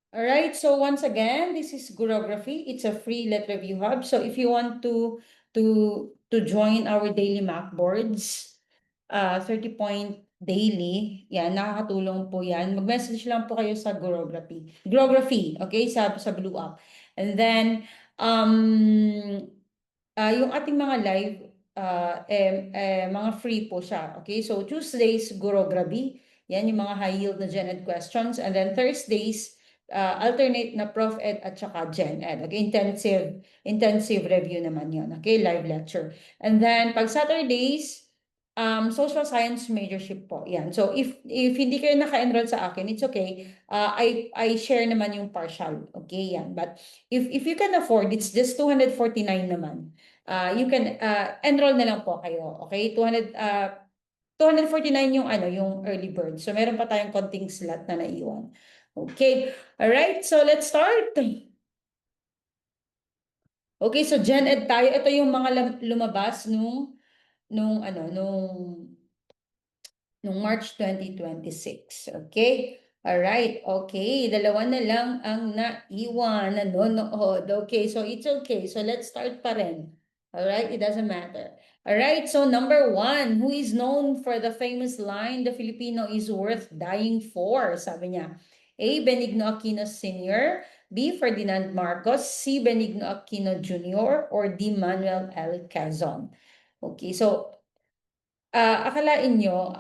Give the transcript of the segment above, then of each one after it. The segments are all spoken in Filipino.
All right, so once again, this is Gurography. It's a free lit review hub. So if you want to join our daily mock boards, 30-point daily, yan, nakakatulong po yan. Mag-message lang po kayo sa Gurography. Gurography, okay, sa Blue App. And then, yung ating mga live, mga free po siya. Okay, so Tuesdays, Gurography. Yan yung mga high yield na Gen Ed questions. And then Thursdays, alternate na Prof Ed at saka Gen Ed. Okay, intensive review naman yun. Okay, live lecture. And then pag Saturdays, social science majorship po. Yan. So if hindi kayo naka-enroll sa akin, it's okay. I share naman yung partial. Okay, yan. But if you can afford, it's just 249 naman. You can enroll na lang po kayo. Okay, 249 yung yung early bird. So meron pa tayong konting slot na naiwan. Okay. All right. So let's start. Okay, so Gen Ed tayo. Ito yung mga lumabas nung March 2026. Okay? Alright, okay. Dalawa na lang ang naiwan, nanonood. Okay, so it's okay. So let's start pa rin. Alright, it doesn't matter. Alright, so number one, who is known for the famous line, the Filipino is worth dying for? Sabi niya, A. Benigno Aquino Sr., B. Ferdinand Marcos, C. Benigno Aquino Jr., or D. Manuel L. Quezon. Okay, so akalain nyo,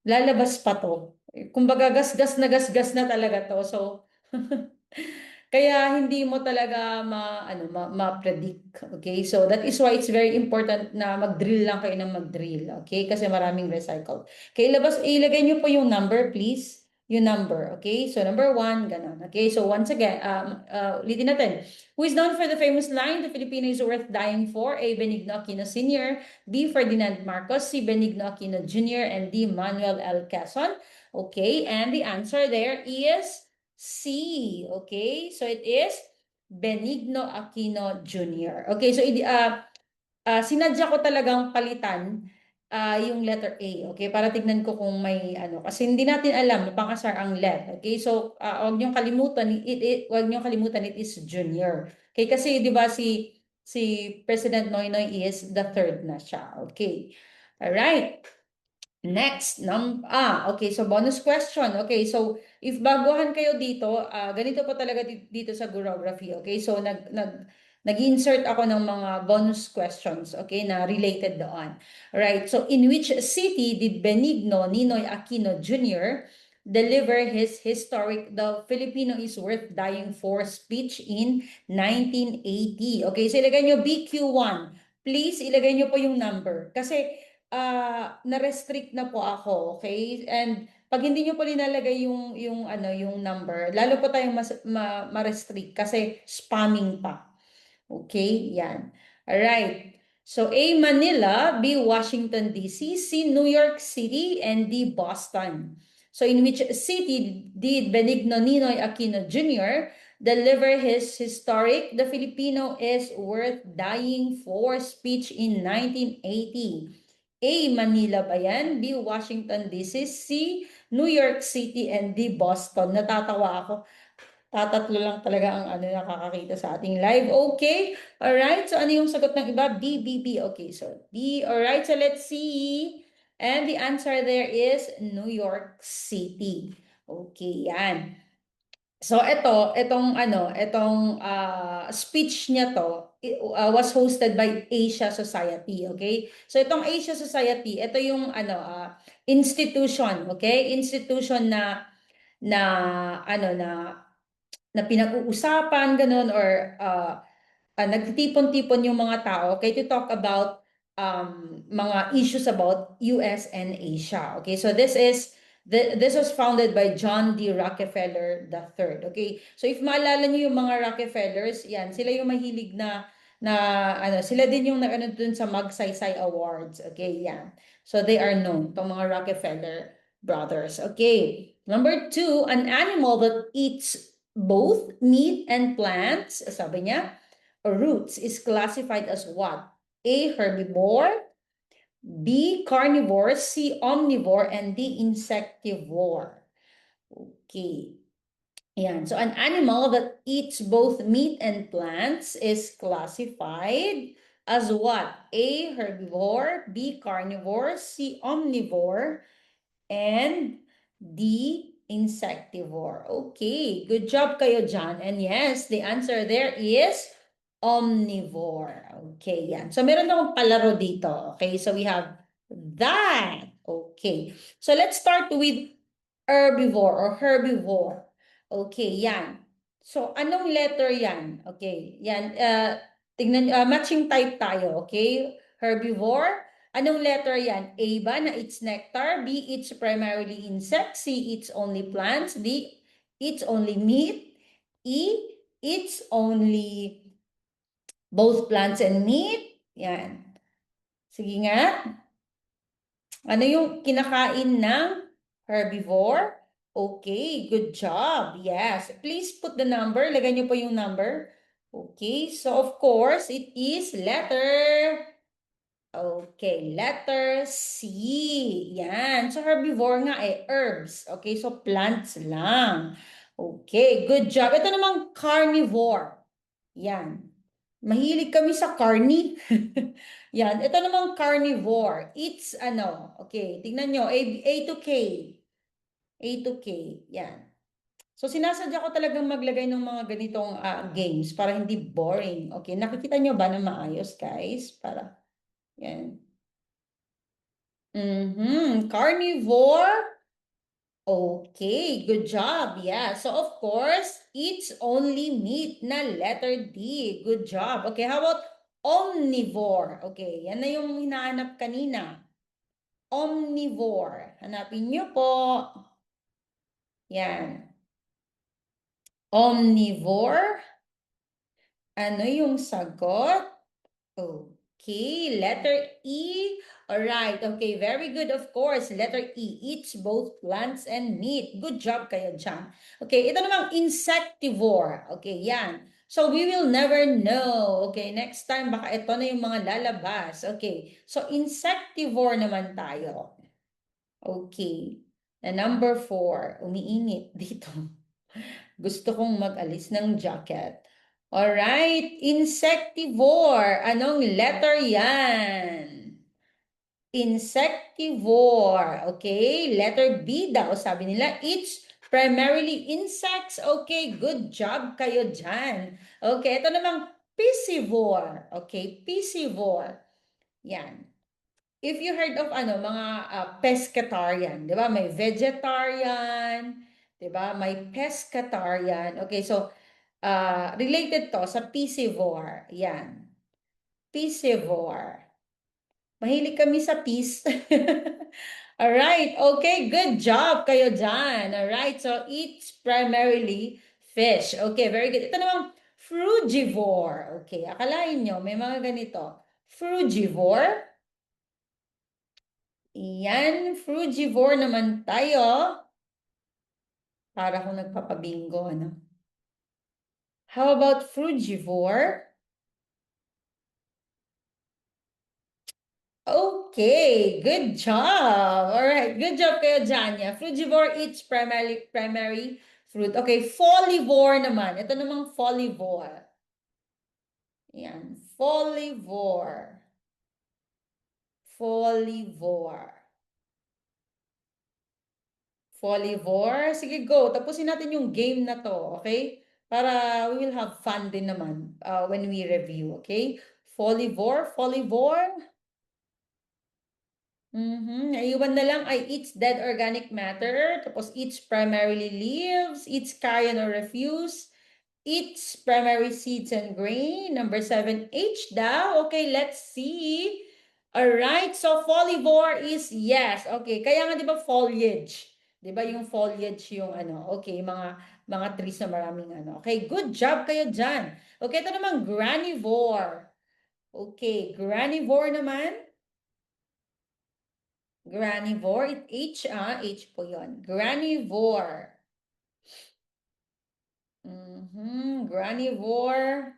lalabas pa to. Kumbaga, gasgas na talaga to. So, kaya hindi mo talaga ma-predict. Okay? So, that is why it's very important na mag-drill lang kayo ng mag-drill. Okay? Kasi maraming recycle. Okay, ilagay nyo po yung number, please. Yung number. Okay? So, number one, ganun. Okay? So, once again, ulitin natin. Who is known for the famous line, the Filipino is worth dying for? A. Benigno Aquino Sr., B. Ferdinand Marcos, C. Benigno Aquino Jr., and D. Manuel L. Quezon. Okay, and the answer there is C. Okay, so it is Benigno Aquino Jr. Okay, so sinadya ko talagang palitan yung letter A. Okay, para tignan ko kung may kasi hindi natin alam, pang-asar ang let. Okay, so huwag niyong kalimutan, it is junior. Okay, kasi di ba si President Noynoy is the third na siya. Okay, all right. Next, okay, so bonus question. Okay, so if baguhan kayo dito, ganito po talaga dito sa Gurography. Okay, so nag-insert ako ng mga bonus questions, okay, na related doon. Right, so in which city did Benigno Ninoy Aquino Jr. deliver his historic "The Filipino is Worth Dying For" speech in 1980? Okay, so ilagay nyo BQ1. Please, ilagay nyo po yung number. Kasi na-restrict na po ako, okay? And pag hindi niyo po linalagay yung number, lalo po tayong ma-restrict kasi spamming pa. Okay? Yan. All right. So A, Manila, B, Washington DC, C, New York City, and D, Boston. So in which city did Benigno Ninoy Aquino Jr. deliver his historic "The Filipino is Worth Dying For" speech in 1980? A, Manila ba yan? B, Washington DC, C, New York City, and D, Boston. Natatawa ako. Tatatlo lang talaga ang nakakakita sa ating live. Okay. Alright. So ano yung sagot ng iba? B, B, B. Okay. So B. Alright. So let's see. And the answer there is New York City. Okay. Yan. So itong speech niya to was hosted by Asia Society, okay? So itong Asia Society, ito yung institution, okay? Institution na ano na pinag-uusapan ganun or nagtitipon-tipon yung mga tao, okay, to talk about mga issues about US and Asia. Okay, so this was founded by John D. Rockefeller III. Okay, so if maalala niyo yung mga Rockefellers, yan, sila yung mahilig na sila din yung dun sa Magsaysay Awards. Okay, yan. So they are known, itong mga Rockefeller brothers. Okay, number two, an animal that eats both meat and plants, sabi niya, or roots, is classified as what? A, herbivore, B, carnivore, C, omnivore, and D, insectivore. Okay. Yan. So an animal that eats both meat and plants is classified as what? A, herbivore, B, carnivore, C, omnivore, and D, insectivore. Okay, good job kayo dyan. And yes, the answer there is omnivore. Okay, yan. So meron akong palaro dito. Okay, so we have that. Okay, so let's start with herbivore or herbivore. Okay, yan. So anong letter yan? Okay, yan. Tingnan, matching type tayo. Okay, herbivore. Anong letter yan? A ba na it's nectar? B, it's primarily insects. C, it's only plants. D, it's only meat. E, it's only both plants and meat. Yan. Sige nga. Ano yung kinakain ng herbivore? Okay, good job. Yes. Please put the number. Lagay niyo po yung number. Okay, so of course, it is letter. Okay, letter C. Yan. So herbivore nga herbs. Okay, so plants lang. Okay, good job. Ito namang carnivore. Yan. Mahilig kami sa carni. Yan. Ito namang carnivore. It's ano. Okay, tingnan nyo. A to K. A to K. Yan. So sinasadya ko talagang maglagay ng mga ganitong games para hindi boring. Okay, nakikita nyo ba na maayos, guys? Para, yan. Carnivore. Okay, good job. Yeah. So of course, it's only meat na letter D. Good job. Okay, how about omnivore? Okay, yan na yung hinahanap kanina. Omnivore. Hanapin niyo po. Yan. Omnivore. Ano yung sagot? Okay, letter E. All right. Okay, very good. Of course, letter E. Eats both plants and meat. Good job kayo dyan. Okay, ito namang insectivore. Okay, yan. So, we will never know. Okay, next time, baka ito na yung mga lalabas. Okay, so insectivore naman tayo. Okay, na number 4. Umiinit dito. Gusto kong mag-alis ng jacket. Alright, insectivore. Anong letter yan? Insectivore. Okay, letter B daw. Sabi nila, it's primarily insects. Okay, good job kayo dyan. Okay, ito namang piscivore. Okay, piscivore. Yan. If you heard of mga pescatarian, 'di ba? May vegetarian, 'di ba? May pescatarian. Okay, so related to sa piscivore. Yan. Piscivore. Mahilig kami sa peas. Alright, okay, good job kayo dyan. Alright, so it's primarily fish. Okay, very good. Ito namang frugivore. Okay, akalain nyo, may mga ganito. Frugivore. Yan, frugivore naman tayo. Para kung nagpapabingo, ano? How about frugivore? Okay, good job. All right, good job kayo dyan. Yeah. Frugivore eats primary fruit. Okay, folivore naman. Ito namang folivore. Yan, folivore. Folivore. Folivore. Sige, go. Tapusin natin yung game na to, okay? Para we will have fun din naman when we review, okay? Folivore, folivore. Naiwan na lang ay eats dead organic matter, tapos eats primarily leaves, eats carrion or refuse, eats primary seeds and grain. Number 7, H daw. Okay, let's see. Alright, so folivore is yes. Okay, kaya nga 'di ba foliage? 'Di ba yung foliage yung ano? Okay, mga trees na maraming ano. Okay, good job kayo diyan. Okay, ito naman granivore. Okay, granivore naman. Granivore, H po yon. Granivore. Granivore.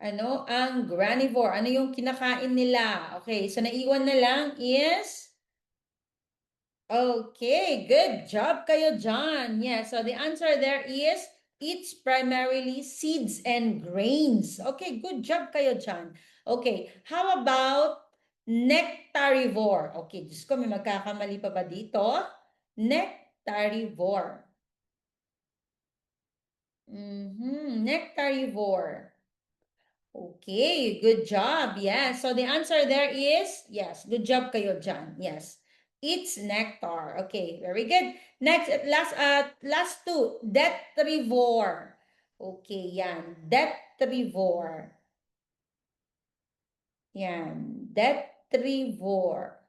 Ano ang granivore? Ano yung kinakain nila? Okay, so naiwan na lang is Okay, good job kayo dyan. Yes, so the answer there is it's primarily seeds and grains. Okay, good job kayo dyan. Okay, how about nectarivore? Okay, Diyos ko, may magkakamali pa ba dito? Nectarivore. Nectarivore. Okay, good job. Yes. So the answer there is yes. Good job kayo dyan. Yes. It's nectar. Okay, very good. Next, last two. Detrivore. Okay, yan. Detrivore. Yan. Detrivore.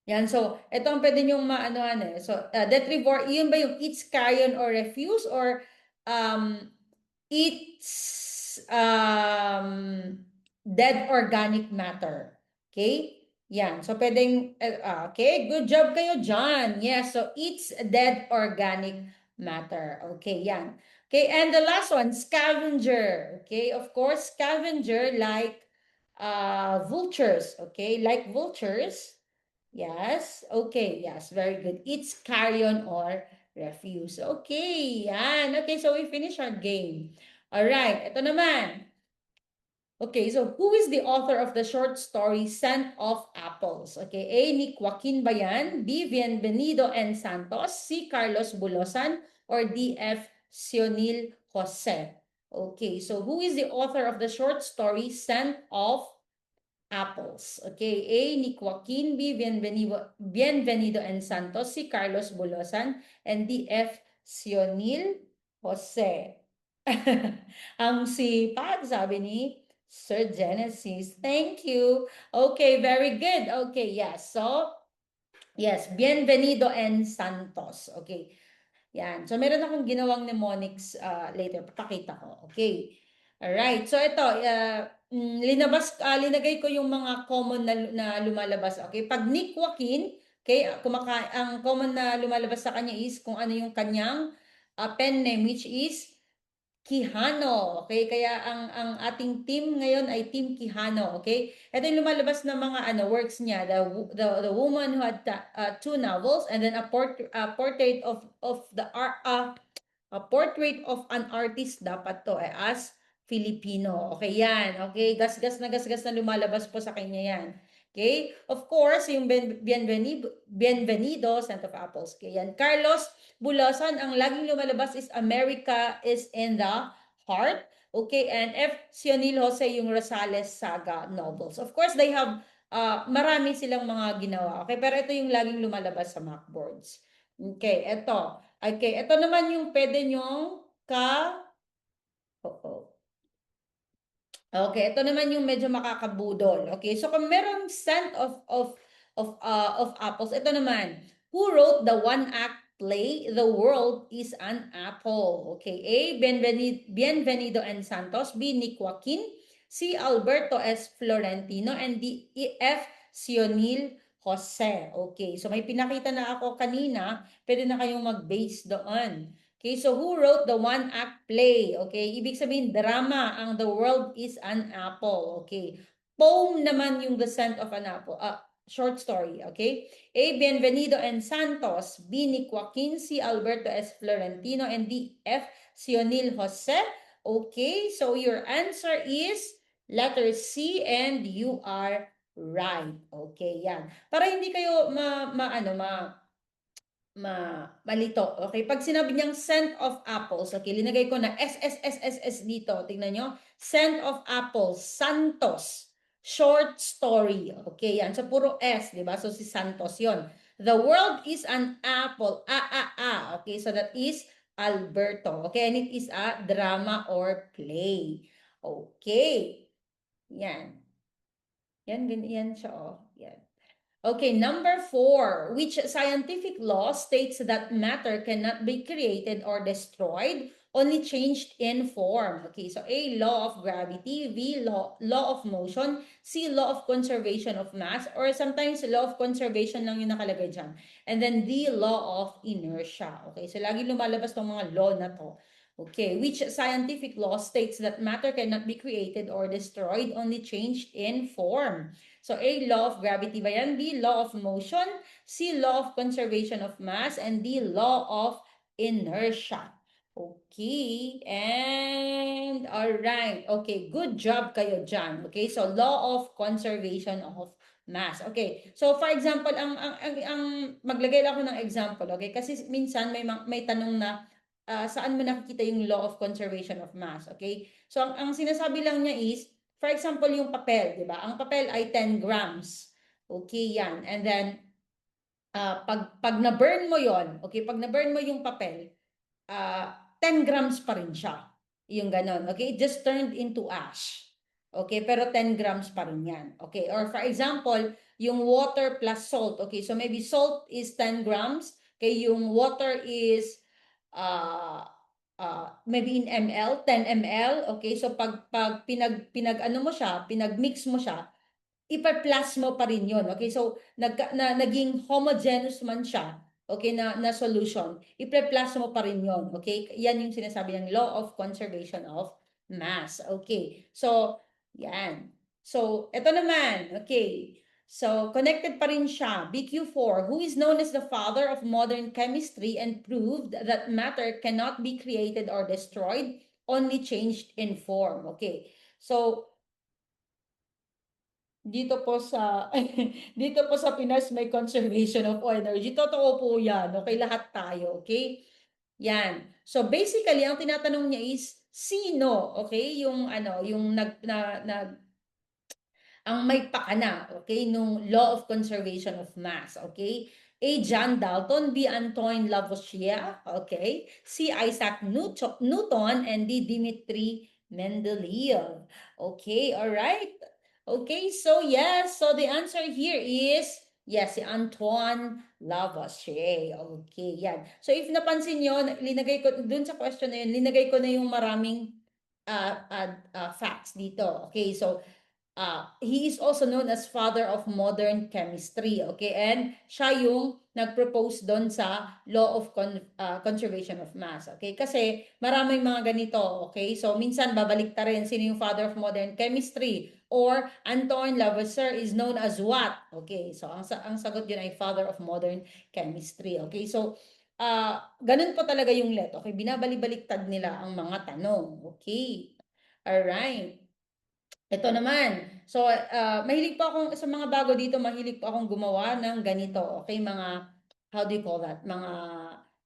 Yan, so ito ang pwede niyong maanoan eh. So, detrivore, yun ba yung eats, carrion, or refuse, or um, eats dead organic matter? Okay? Yan, so pwedeng, okay, good job kayo dyan. Yes, so eats dead organic matter. Okay, yan. Okay, and the last one, scavenger. Okay, of course, scavenger like vultures. Okay, like vultures. Yes. Okay. Yes. Very good. It's carrion or refuse. Okay. Yan. Okay. So we finish our game. All right. Ito naman. Okay. So who is the author of the short story Scent of Apples? Okay. A. Ni Joaquin Bayan. B. Bienvenido N. Santos. C. Carlos Bulosan. Or D. F. Sionil Jose. Okay. So who is the author of the short story Scent of Apples? Okay, A. Ni Joaquin, B. Bienvenido and Santos, C. Carlos Bulosan, and D. F. Sionil Jose. Ang sipag, sabi ni Sir Genesis. Thank you. Okay, very good. Okay, yes. So, yes, Bienvenido and Santos. Okay. Yan. So, meron akong ginawang mnemonics later. Papakita ko. Okay. Alright. So, ito, linagay ko yung mga common na lumalabas. Okay. Pag Nick Joaquin, okay, ang common na lumalabas sa kanya is kung ano yung kanyang pen name, which is Quijano. Okay, kaya ang ating team ngayon ay Team Quijano. Okay, ito yung lumalabas na mga works niya. The woman who had two novels, and then a portrait of the a portrait of an artist dapat to as Filipino. Okay, yan. Okay, gasgas na lumalabas po sa kanya yan. Okay, of course, yung Bienvenido, Scent of Apples. Okay, yan. Carlos Bulosan, ang laging lumalabas is America is in the Heart. Okay, and F. Sionil Jose, yung Rosales Saga novels. Of course, they have, marami silang mga ginawa. Okay, pero ito yung laging lumalabas sa Macboards. Okay, ito. Okay, ito naman yung pwede nyong Oo. Okay, ito naman yung medyo makakabudol. Okay, so kung merong scent of apples, ito naman. Who wrote the one-act play The World is an Apple? Okay, A. Bienvenido and Santos. B. Nick Joaquin. C. Alberto S. Florentino. And D. F. Sionil Jose. Okay, so may pinakita na ako kanina. Pwede na kayong mag-base doon. Okay, so who wrote the one-act play? Okay, ibig sabihin drama ang The World is an Apple. Okay, poem naman yung The Scent of an Apple. Short story. Okay, A. Bienvenido and Santos. B. Ni Joaquin. C. Alberto S. Florentino. And D. F. Sionil Jose. Okay, so your answer is letter C, and you are right. Okay, yan. Para hindi kayo malito. Okay, pag sinabi niyang scent of apples, okay, linagay ko na S dito. Tingnan nyo. Scent of apples, Santos. Short story. Okay, yan. So, puro S, di ba? So, si Santos yon. The world is an apple. Okay, so that is Alberto. Okay, and it is a drama or play. Okay. Yan. Yan siya, oh. Yan. Okay, number 4. Which scientific law states that matter cannot be created or destroyed, only changed in form? Okay, so A, law of gravity. B, law of motion. C, law of conservation of mass. Or sometimes law of conservation lang yung nakalagay dyan. And then D, law of inertia. Okay, so lagi lumalabas tong mga law na to. Okay, which scientific law states that matter cannot be created or destroyed, only changed in form? So A, law of gravity ba yan? B, law of motion. C, law of conservation of mass. And D, law of inertia. Okay, and all right. Okay, good job kayo dyan. Okay, so law of conservation of mass. Okay, so for example, ang maglagay lang ako ng example, okay? Kasi minsan may tanong na saan mo nakikita yung law of conservation of mass, okay? So ang sinasabi lang niya is, for example, yung papel, di ba? Ang papel ay 10 grams. Okay, yan. And then, pag na-burn mo yon, okay, pag na-burn mo yung papel, 10 grams pa rin siya. Yung ganon. Okay? It just turned into ash. Okay? Pero 10 grams pa rin yan. Okay? Or for example, yung water plus salt. Okay? So maybe salt is 10 grams. Okay? Yung water is maybe in ml, 10 ml. Okay? So pag pinag ano mo siya, pinag-mix mo siya, ipa-plus mo pa rin yun. Okay? So, naging homogeneous man siya, okay, na solution, ipa-plus mo pa rin yun. Okay? Yan yung sinasabi ng law of conservation of mass. Okay. So, yan. So, ito naman. Okay. So, connected pa rin siya. BQ4, who is known as the father of modern chemistry and proved that matter cannot be created or destroyed, only changed in form. Okay. So, dito po sa dito po sa Pinas may conservation of energy. Totoo po 'yan. Okay, lahat tayo, okay? Yan. So basically, ang tinatanong niya is sino, okay? Yung ano, yung ang may pakana, okay, nung law of conservation of mass, okay? A. John Dalton, B. Antoine Lavoisier, okay? C. Isaac Newton, and D. Dimitri Mendeleev. Okay, all right. Okay, so yes, so the answer here is yes, si Antoine Lavoisier. Okay, yan. So if napansin nyo, linagay ko dun sa question na yun, linagay ko na yung maraming facts dito. Okay, so he is also known as father of modern chemistry, okay? And siya yung nag-propose doon sa law of conservation of mass, okay? Kasi maraming mga ganito, okay? So minsan babalik ta rin sino yung father of modern chemistry, or Antoine Lavoisier is known as what? Okay, so ang sagot yun ay father of modern chemistry, okay? So ganun po talaga yung let, okay? Binabalik-baliktad nila ang mga tanong, okay? All right. Ito naman. So, mahilig po akong, sa mga bago dito, mahilig po akong gumawa ng ganito. Okay, mga, how do you call that? Mga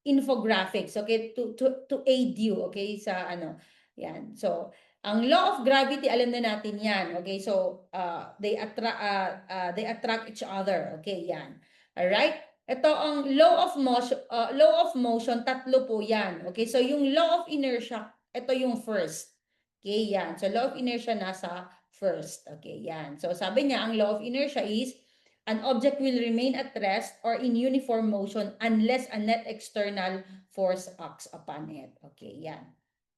infographics, okay, to aid you, okay, sa ano. Yan. So, ang law of gravity, alam na natin yan. Okay, so, they attract each other. Okay, yan. Alright? Ito ang law of motion, tatlo po yan. Okay, so yung law of inertia, ito yung first. Okay, yan. So, law of inertia nasa first. Okay, yan. So, sabi niya, ang law of inertia is, an object will remain at rest or in uniform motion unless a net external force acts upon it. Okay, yan.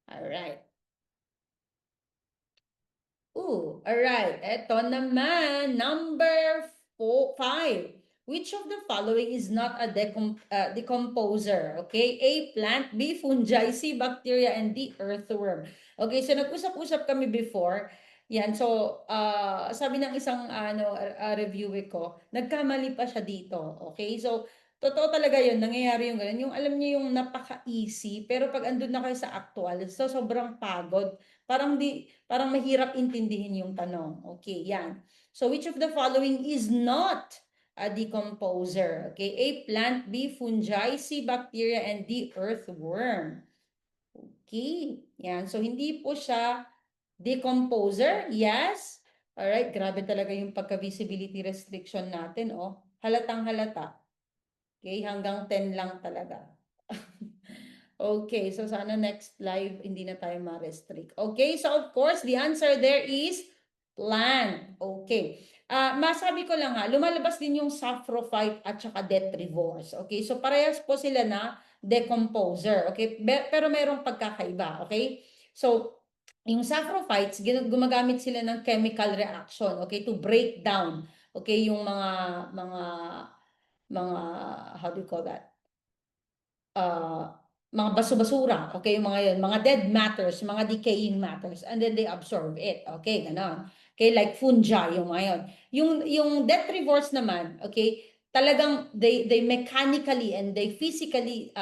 Alright. Alright. Ito naman, number 5. Which of the following is not a decomposer? Okay, A, plant, B, fungi, C, bacteria, and D, earthworm. Okay, so nag-usap-usap kami before. Yan, so sabi ng isang reviewer ko, nagkamali pa siya dito. Okay, so totoo talaga yun, nangyayari yung ganun. Yung alam niyo yung napaka-easy, pero pag andun na kayo sa actual, so sobrang pagod. Parang mahirap intindihin yung tanong. Okay, yan. So which of the following is not a decomposer? Okay, A, plant, B, fungi, C, bacteria, and D, earthworm. Okay, yan. So hindi po siya decomposer. Yes. Alright, grabe talaga yung pagka-visibility restriction natin, oh. Halatang halata. Okay, hanggang 10 lang talaga. Okay, so sana next live hindi na tayo ma-restrict. Okay, so of course, the answer there is plant. Okay. Masabi ko lang ha, lumalabas din yung saprophyte at saka detrivores. Okay, so parehas po sila na decomposer. Okay, pero merong pagkakaiba. Okay, so yung saprophytes, gumagamit sila ng chemical reaction, okay, to break down, okay, yung mga how do you call that? Mga baso-basura, okay, yung mga yun, mga dead matters, mga decaying matters, and then they absorb it, okay, ganon. Okay, like fungi, yung mga yun. Yung detrivores naman, okay, talagang they mechanically and they physically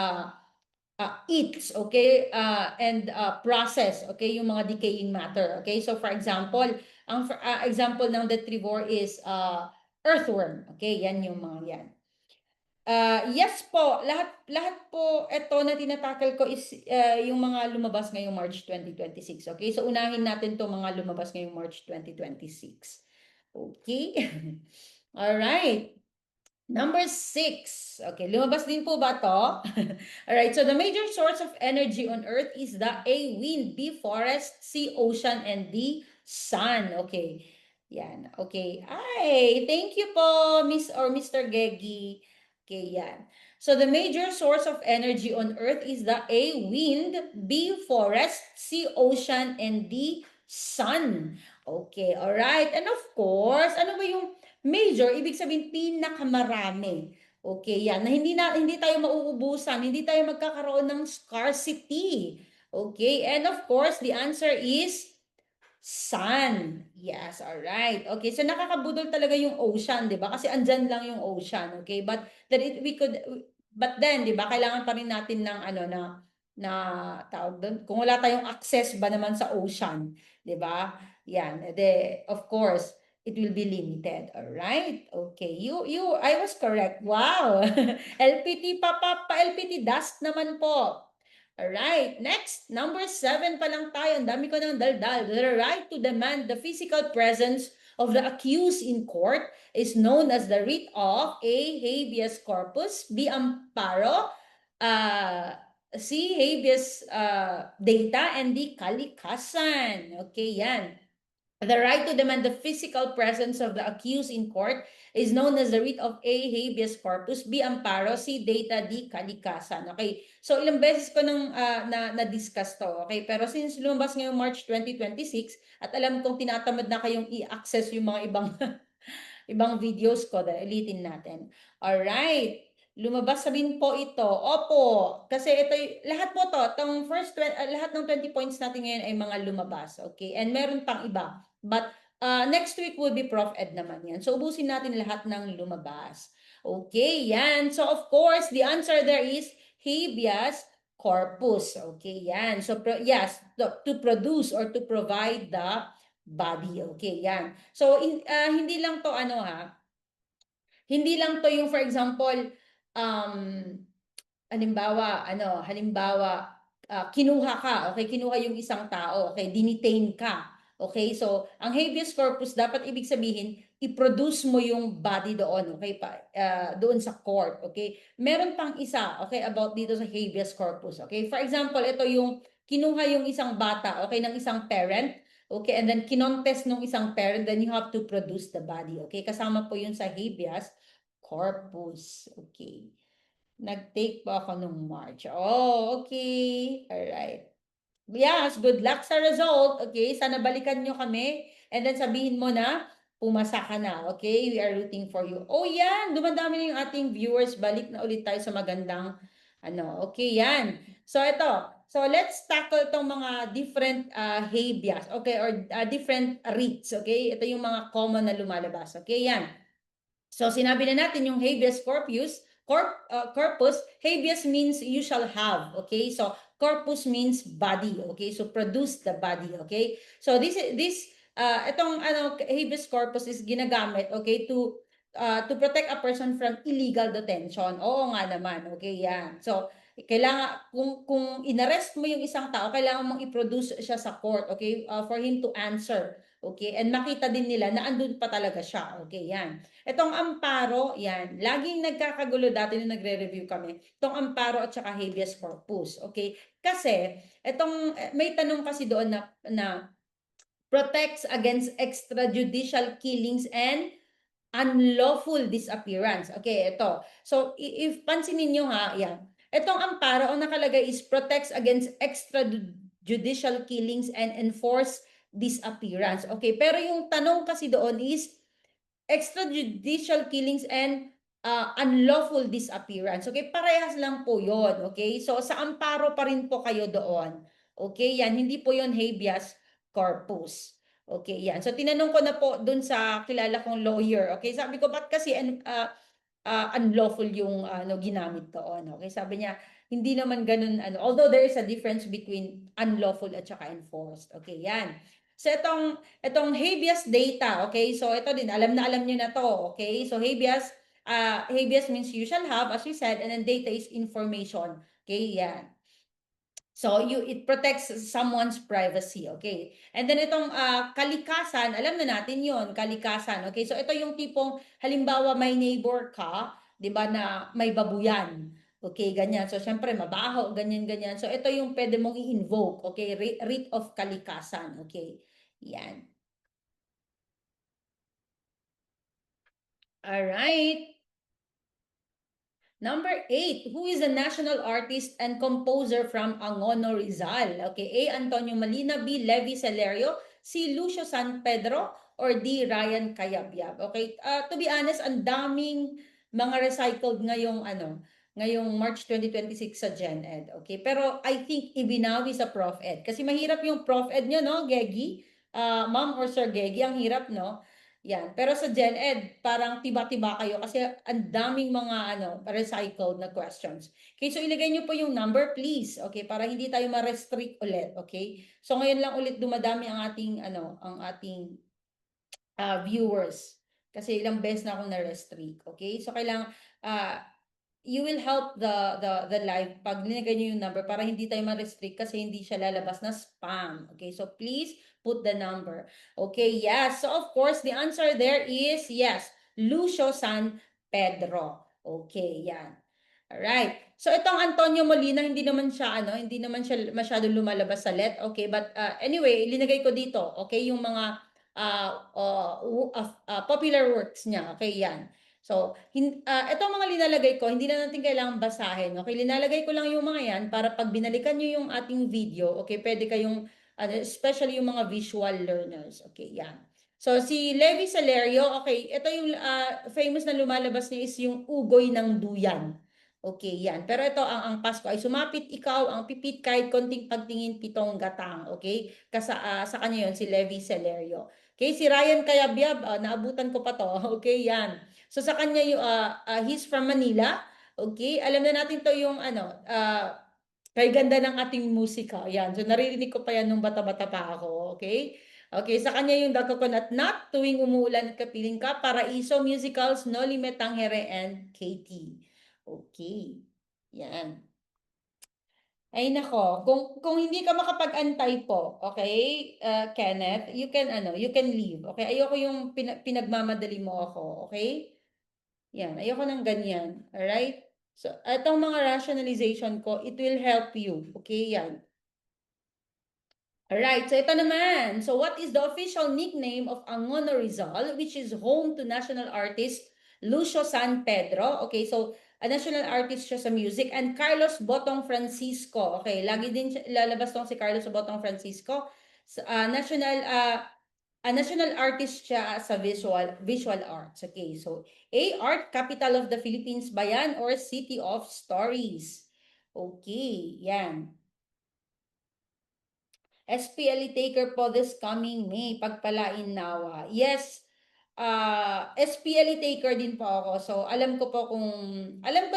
eats, okay, and process, okay, yung mga decaying matter, okay. So for example, ang example ng detrivore is earthworm, okay, yan yung mga yan. Yes po, lahat po ito na tinatakal ko is yung mga lumabas ngayong March 2026. Okay? So unahin natin 'tong mga lumabas ngayong March 2026. Okay? All right. Number 6. Okay, lumabas din po ba to? All right, so the major source of energy on Earth is the A, wind, B, forest, C, ocean, and D, sun. Okay, yan. Okay, ay, thank you po, Miss or Mr. Gegi. Okay, yan. So the major source of energy on Earth is the A, wind, B, forest, C, ocean, and D, sun. Okay, all right. And of course, ano ba yung major? Ibig sabihin pinakamarami. Okay, yan. Na hindi tayo mauubusan, hindi tayo magkakaroon ng scarcity. Okay, and of course, the answer is sun. Yes, all right. Okay, so nakakabudol talaga yung ocean, 'di ba? Kasi andyan lang yung ocean, okay? But then, 'di ba, kailangan pa rin natin ng ano na tawag doon. Kung wala tayong access ba naman sa ocean, 'di ba? Yan, of course, it will be limited. All right? Okay. I was correct. Wow. LPT pa LPT dust naman po. Alright, next, number 7 pa lang tayo. Ang dami ko ng daldal. The right to demand the physical presence of the accused in court is known as the writ of A, habeas corpus, B, amparo, C, habeas data, and D, kalikasan. Okay, yan. The right to demand the physical presence of the accused in court is known as the writ of A, habeas corpus, B, amparo, C, data, D, kalikasan. Okay, so ilang beses ko nang na-discuss to, okay? Pero since lumabas ngayong March 2026 at alam kong tinatamad na kayong i-access yung mga ibang ibang videos ko, ulitin natin. Alright, lumabas sabihin po ito. Opo, kasi ito, lahat po to, itong lahat ng 20 points natin ngayon ay mga lumabas. Okay, and meron pang iba. But next week will be Prof. Ed naman yan. So, ubusin natin lahat ng lumabas. Okay, yan. So, of course, the answer there is habeas corpus. Okay, yan. So, yes, to produce or to provide the body. Okay, yan. So, hindi lang to ano ha, hindi lang to yung for example, um, halimbawa, kinuha ka, okay, kinuha yung isang tao, okay, dinitain ka, okay, so, ang habeas corpus, dapat ibig sabihin, i-produce mo yung body doon, okay, doon sa court, okay, meron pang isa, okay, about dito sa habeas corpus, okay, for example, ito yung, kinuha yung isang bata, okay, ng isang parent, okay, and then kinontest ng isang parent, then you have to produce the body, okay, kasama po yun sa habeas corpus, okay. Nag-take po ako nung March. Oh, okay. Alright. Yes, good luck sa result. Okay, sana balikan nyo kami. And then sabihin mo na, pumasa ka na. Okay, we are rooting for you. Oh, yan. Dumadami na yung ating viewers. Balik na ulit tayo sa magandang, okay, yan. So, ito. So, let's tackle itong mga different habeas, okay, or different writs, okay? Ito yung mga common na lumalabas, okay, yan. So, sinabi na natin yung habeas corpus, habeas means you shall have, okay? So, corpus means body, okay? So, produce the body, okay? So, itong habeas corpus is ginagamit, okay, to protect a person from illegal detention. Oo nga naman, okay, yan. So, kailangan, kung inarrest mo yung isang tao, kailangan mong i-produce siya sa court, okay, for him to answer, okay? And makita din nila na andun pa talaga siya, okay, yan. Itong amparo, yan. Laging nagkakagulo dati nung nagre-review kami. Itong amparo at saka habeas corpus. Okay? Kasi, may tanong kasi doon na protects against extrajudicial killings and unlawful disappearance. Okay, ito. So, if pansinin nyo ha, yan. Itong amparo, ang nakalagay is protects against extrajudicial killings and enforced disappearance. Okay, pero yung tanong kasi doon is extrajudicial killings and unlawful disappearance. Okay, parehas lang po yon. Okay, so sa amparo pa rin po kayo doon. Okay, yan, hindi po yon habeas corpus. Okay, yan. So tinanong ko na po dun sa kilala kong lawyer. Okay, sabi ko, ba't kasi unlawful yung ano ginamit doon. Okay, sabi niya, hindi naman ganun ano. Although there is a difference between unlawful at saka enforced. Okay, yan. So itong habeas data, okay? So ito din alam na alam niyo na to, okay? So habeas means you shall have, as we said, and then data is information. Okay, yan. So it protects someone's privacy, okay? And then itong kalikasan, alam na natin 'yon, kalikasan, okay? So ito yung tipong halimbawa may neighbor ka, 'di ba, na may babuyan. Okay, ganyan. So syempre mabaho, ganyan ganyan. So ito yung pwede mong i-invoke, okay? Writ of kalikasan, okay? Yan. All right. Number 8, who is a national artist and composer from Angono, Rizal? Okay, A. Antonio Malina, B. Levi Celerio, C. Lucio San Pedro, or D. Ryan Cayabyab. Okay, to be honest, ang daming mga recycled ngayong March 2026 sa GenEd. Okay, pero I think ibinawi sa Prof Ed. Kasi mahirap yung Prof Ed nyo, no, Gegi? Ma'am or Sir Gegi, ang hirap, no? Yan. Pero sa GenEd, parang tiba-tiba kayo kasi ang daming mga recycled na questions. Okay, so ilagay niyo po yung number, please. Okay, para hindi tayo ma-restrict ulit. Okay? So ngayon lang ulit dumadami ang ating viewers. Kasi ilang beses na akong na-restrict. Okay? So kailangan uh, you will help the live pag nilagay niyo yung number para hindi tayo ma-restrict kasi hindi siya lalabas na spam. Okay, so please put the number. Okay, yes. So of course, the answer there is yes, Lucio San Pedro. Okay, yan. Alright. So itong Antonio Molina, hindi naman siya masyadong lumalabas sa let. Okay, but anyway, linagay ko dito. Okay, yung mga popular works niya. Okay, yan. So, itong mga linalagay ko, hindi na natin kailangang basahin. Okay, linalagay ko lang yung mga yan para pag binalikan nyo yung ating video, okay, pwede kayong, especially yung mga visual learners. Okay, yan. So, si Levi Celerio, okay, ito yung famous na lumalabas niya is yung ugoy ng duyan. Okay, yan. Pero ito, ang Pasko ay sumapit ikaw, ang pipit kahit konting pagtingin pitong gatang. Okay? Sa kanya yon si Levi Celerio. Okay, si Ryan Cayabyab, naabutan ko pa to. Okay, yan. So sa kanya yung he's from Manila. Okay? Alam na natin to yung kay ganda ng ating musika. Yan. So naririnig ko pa yan nung bata-bata pa ako. Okay? Okay, sa kanya yung The Coconut Nut, Tuwing Umuulan at Kapiling Ka, Paraiso Musicals, No Limit Tangere, and Katie. Okay. Yan. Ay nako, kung hindi ka makapag-antay po, okay, Kenneth, you can leave. Okay? Ayoko yung pinagmamadali mo ako, okay? Yan, ayoko ng ganyan. Alright? So, itong mga rationalization ko, it will help you. Okay, yan. Alright, so ito naman. So, what is the official nickname of Angono Rizal, which is home to national artist Lucio San Pedro? Okay, so, a national artist siya sa music. And Carlos Botong Francisco. Okay, lagi din lalabas tong si Carlos Botong Francisco. So, a national artist siya sa visual arts. Okay, so A, art capital of the Philippines ba yan or city of stories? Okay, yan. SPLE taker po this coming May, pagpalain nawa. Yes, SPLE taker din po ako. So, alam ko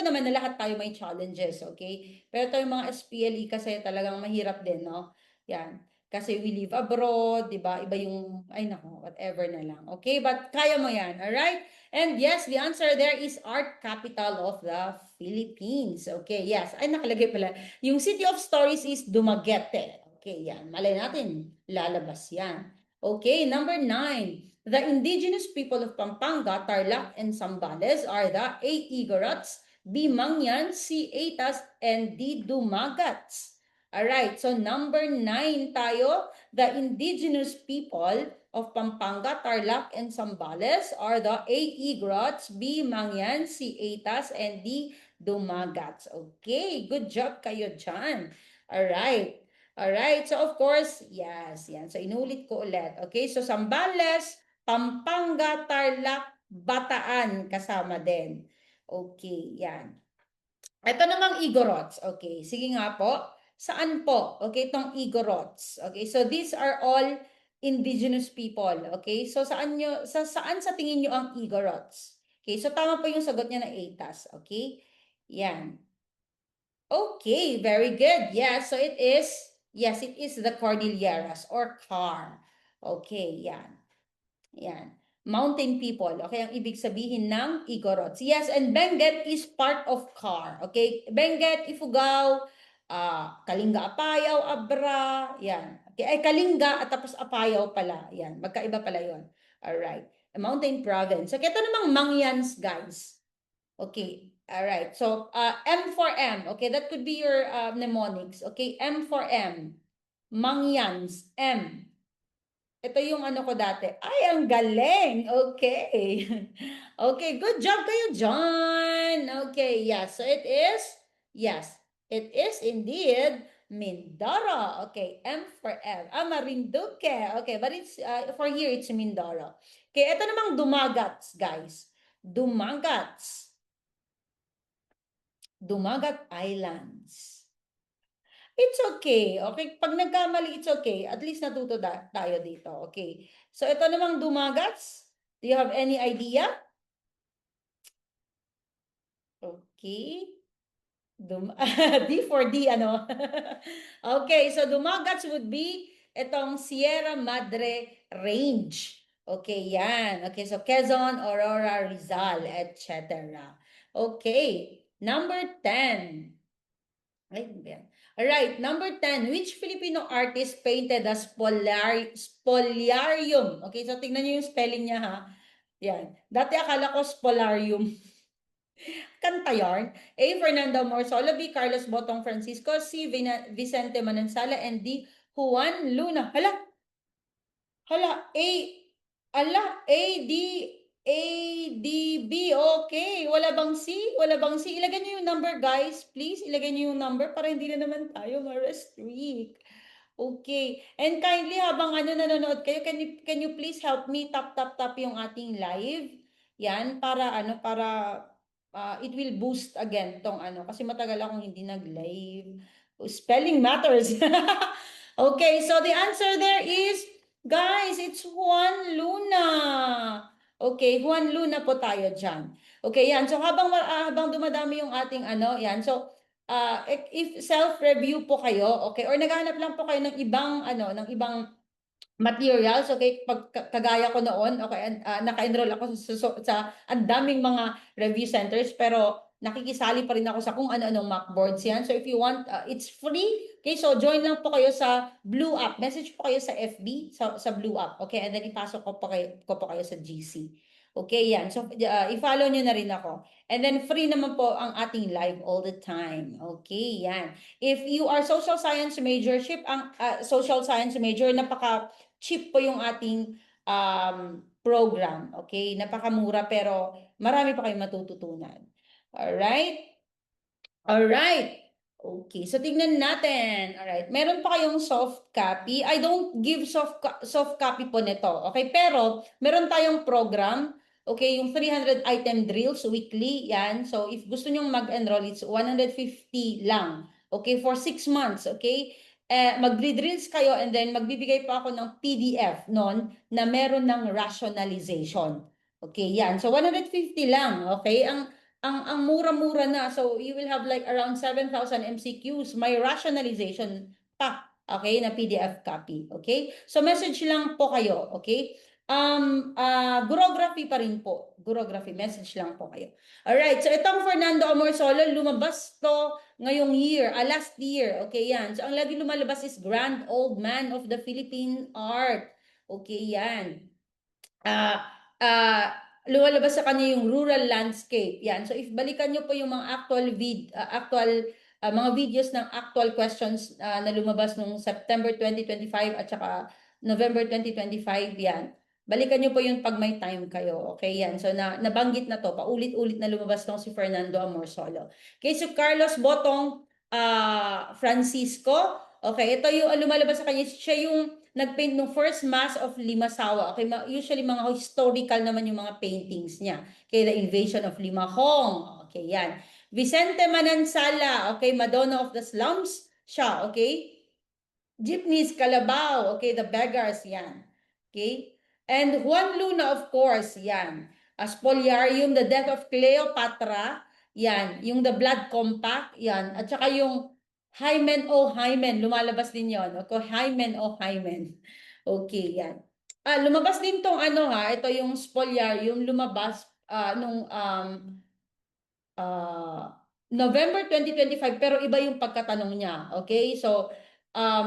naman na lahat tayo may challenges, okay? Pero ito yung mga SPLE kasi talagang mahirap din, no? Yan. Kasi we live abroad, di ba? Iba yung, ay nako, whatever na lang. Okay, but kaya mo yan, alright? And yes, the answer there is art capital of the Philippines. Okay, yes. Ay, nakalagay pala. Yung City of Stories is Dumaguete. Okay, yan. Malay natin, lalabas yan. Okay, number 9. The indigenous people of Pampanga, Tarlac, and Zambales are the A. Igorots, B. Mangyan, C. Aitas, and D. Dumagats. Alright, so number 9 tayo. The indigenous people of Pampanga, Tarlac, and Zambales are the A. Igorots, B. Mangyan, C. Aitas, and D. Dumagats. Okay, good job kayo dyan. Alright. Alright, so of course, yes, yan. So inulit ko ulit. Okay, so Zambales, Pampanga, Tarlac, Bataan kasama din. Okay, yan. Ito namang Igorots. Okay, sige nga po. Saan po? Okay, itong Igorots. Okay, so these are all indigenous people. Okay? So saan sa tingin nyo ang Igorots? Okay, so tama po yung sagot niya na ATAS. Okay? Yan. Okay, very good. Yeah, so yes, it is the Cordilleras or CAR. Okay, yan. Yan. Mountain people. Okay, ang ibig sabihin ng Igorots. Yes, and Benguet is part of CAR. Okay, Benguet, Ifugao, Kalinga, Apayao, Abra, yan. Okay, ay Kalinga at tapos Apayao pala. Yan, magkaiba pala yon. Alright. A mountain province. Okay, ito namang Mangyans, guys. Okay, alright. So, M for M. Okay, that could be your mnemonics. Okay, M for M. Mangyans, M. Ito yung ano ko dati. Ay, ang galing! Okay. Okay, good job kayo, John. Okay, yes. So yes, it is indeed Mindoro. Okay, M for M. Marinduque. Okay, but it's, for here, it's Mindoro. Okay, ito namang Dumagats, guys. Dumagats. Dumagat Islands. It's okay. Okay, pag nagkamali, it's okay. At least natuto tayo dito. Okay. So, ito namang Dumagats. Do you have any idea? Okay. D for D, ano? Okay, so Dumagats would be itong Sierra Madre Range. Okay, yan. Okay, so Quezon, Aurora, Rizal, etc. Okay, number 10. Ay, yan. Alright, number 10. Which Filipino artist painted a spoliarium? Okay, so tingnan niyo yung spelling niya, ha? Yan. Dati akala ko spolarium. Kanta yarn. A. Fernando Morsolo, B. Carlos Botong Francisco, C. Vicente Manansala, and D. Juan Luna. Hala, ADB, okay. Wala bang C? Wala bang C? Ilagay niyo yung number, guys. Please, ilagay niyo yung number para hindi na naman tayo ma-restrict. Okay. And kindly, habang nanonood kayo, can you please help me tap yung ating live? Yan, para it will boost again tong kasi matagal akong hindi nag-live. Spelling matters. Okay, so the answer there is, guys, it's Juan Luna. Okay, Juan Luna po tayo dyan. Okay, yan. So habang dumadami yung ating yan. So if self-review po kayo, okay, or naghahanap lang po kayo ng ibang materials, okay, kagaya ko noon, okay, naka-enroll ako sa ang daming mga review centers, pero nakikisali pa rin ako sa kung ano-anong mock boards yan. So if you want, it's free. Okay, so join lang po kayo sa Blue App. Message po kayo sa FB, sa Blue App. Okay, and then ipasok ko po kayo sa GC. Okay, yan. So i-follow nyo na rin ako. And then free naman po ang ating live all the time. Okay, yan. If you are social science social science major, cheap po yung ating program. Okay? Napakamura pero marami pa kayong matututunan. Alright? Alright. Okay, so tignan natin. Alright, meron pa kayong soft copy. I don't give soft copy po nito. Okay, pero meron tayong program. Okay, yung 300 item drills weekly, yan. So if gusto nyong mag-enroll, it's 150 lang. Okay, for 6 months. Okay, magdi-drills kayo and then magbibigay pa ako ng PDF noon na meron ng rationalization. Okay, yan. So 150 lang. Okay, ang mura-mura na. So you will have like around 7,000 MCQs. May rationalization pa. Okay, na PDF copy. Okay? So message lang po kayo. Okay? Gurography pa rin po. Gurography, message lang po kayo. Alright, so itong Fernando Amorsolo, lumabas to ngayong year, last year. Okay, yan. So ang lagi lumalabas is Grand Old Man of the Philippine Art. Okay, yan. Lumalabas sa kanya yung rural landscape. Yan. So if balikan nyo po yung mga mga videos ng actual questions na lumabas noong September 2025 at saka November 2025, yan. Balikan nyo po yung pag may time kayo. Okay, yan. So nabanggit na to. Paulit-ulit na lumabas tong si Fernando Amorsolo. Okay, so Carlos Botong Francisco. Okay, ito yung lumalabas sa kanya. Siya yung nagpaint ng first mass of Limasawa. Okay, usually mga historical naman yung mga paintings niya. Okay, the invasion of Limahong. Okay, yan. Vicente Manansala. Okay, Madonna of the Slums. Siya, okay. Jeepneys, Calabao. Okay, the beggars, yan. Okay? And Juan Luna, of course, yan. Spoliarium, The Death of Cleopatra, yan. Yung The Blood Compact, yan. At saka yung Hymen o Hymen, lumalabas din yon. Okay, Hymen o Hymen. Okay, yan. Lumabas din tong ano ha, ito yung Spoliarium, lumabas nung November 2025, pero iba yung pagkatanong niya. Okay? So,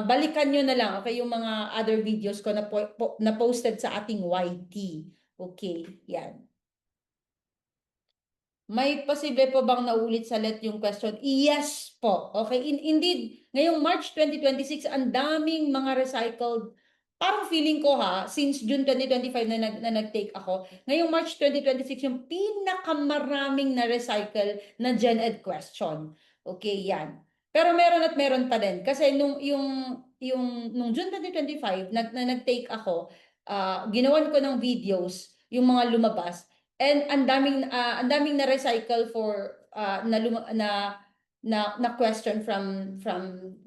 balikan nyo na lang, okay, yung mga other videos ko na posted sa ating YT. Okay, yan. May posible po bang naulit sa let yung question? Yes po. Okay, indeed, ngayong March 2026, ang daming mga recycled. Parang feeling ko ha, since June 2025 na nag-take ako, ngayong March 2026, yung pinakamaraming na recycle na Gen Ed question. Okay, yan. Pero meron at meron pa din. Kasi nung June 2025, nag-take ako, ginawan ko ng videos, yung mga lumabas, and ang daming na recycle for na question from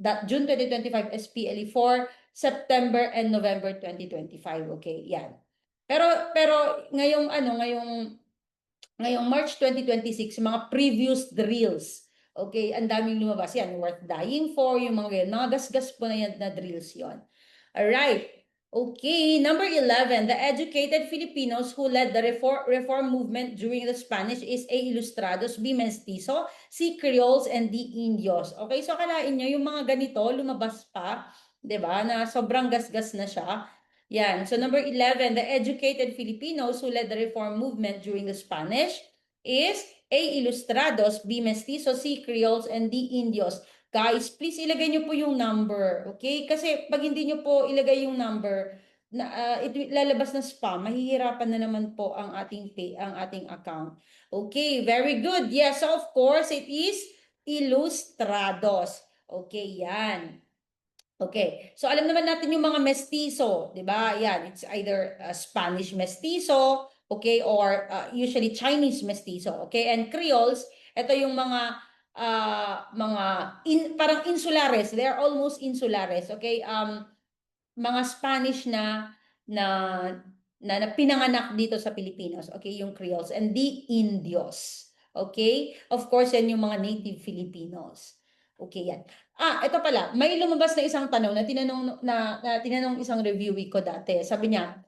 that June 2025 SPLE for September and November 2025. Okay, yan. Pero ngayong March 2026, mga previous drills. Okay, ang daming lumabas yan, worth dying for, yung mga gasgas po na yan na drills yon. All right. Okay, number 11, the educated Filipinos who led the reform movement during the Spanish is A. Ilustrados, B. Mestizo, C. Creoles, and D. Indios. Okay, so kalain nyo, yung mga ganito, lumabas pa, di ba, na sobrang gasgas na siya. Yan, so number 11, the educated Filipinos who led the reform movement during the Spanish is A. Ilustrados, B. Mestizo, C. Creoles, and D. Indios. Guys, please ilagay nyo po yung number, okay? Kasi pag hindi nyo po ilagay yung number, lalabas na spam, mahihirapan na naman po ang ating account. Okay, very good. Yes, so of course, it is Ilustrados. Okay, yan. Okay, so alam naman natin yung mga mestizo, di ba? Yan, it's either Spanish mestizo, okay, or usually Chinese mestizo, okay? And Creoles, ito yung parang insulares, they are almost insulares, okay? Mga Spanish na na pinanganak dito sa Pilipinas, okay, yung Creoles, and the Indios, okay? Of course, yan yung mga native Filipinos. Okay, yan. Ito pala, may lumabas na isang tanong na tinanong isang reviewee ko dati. Sabi niya,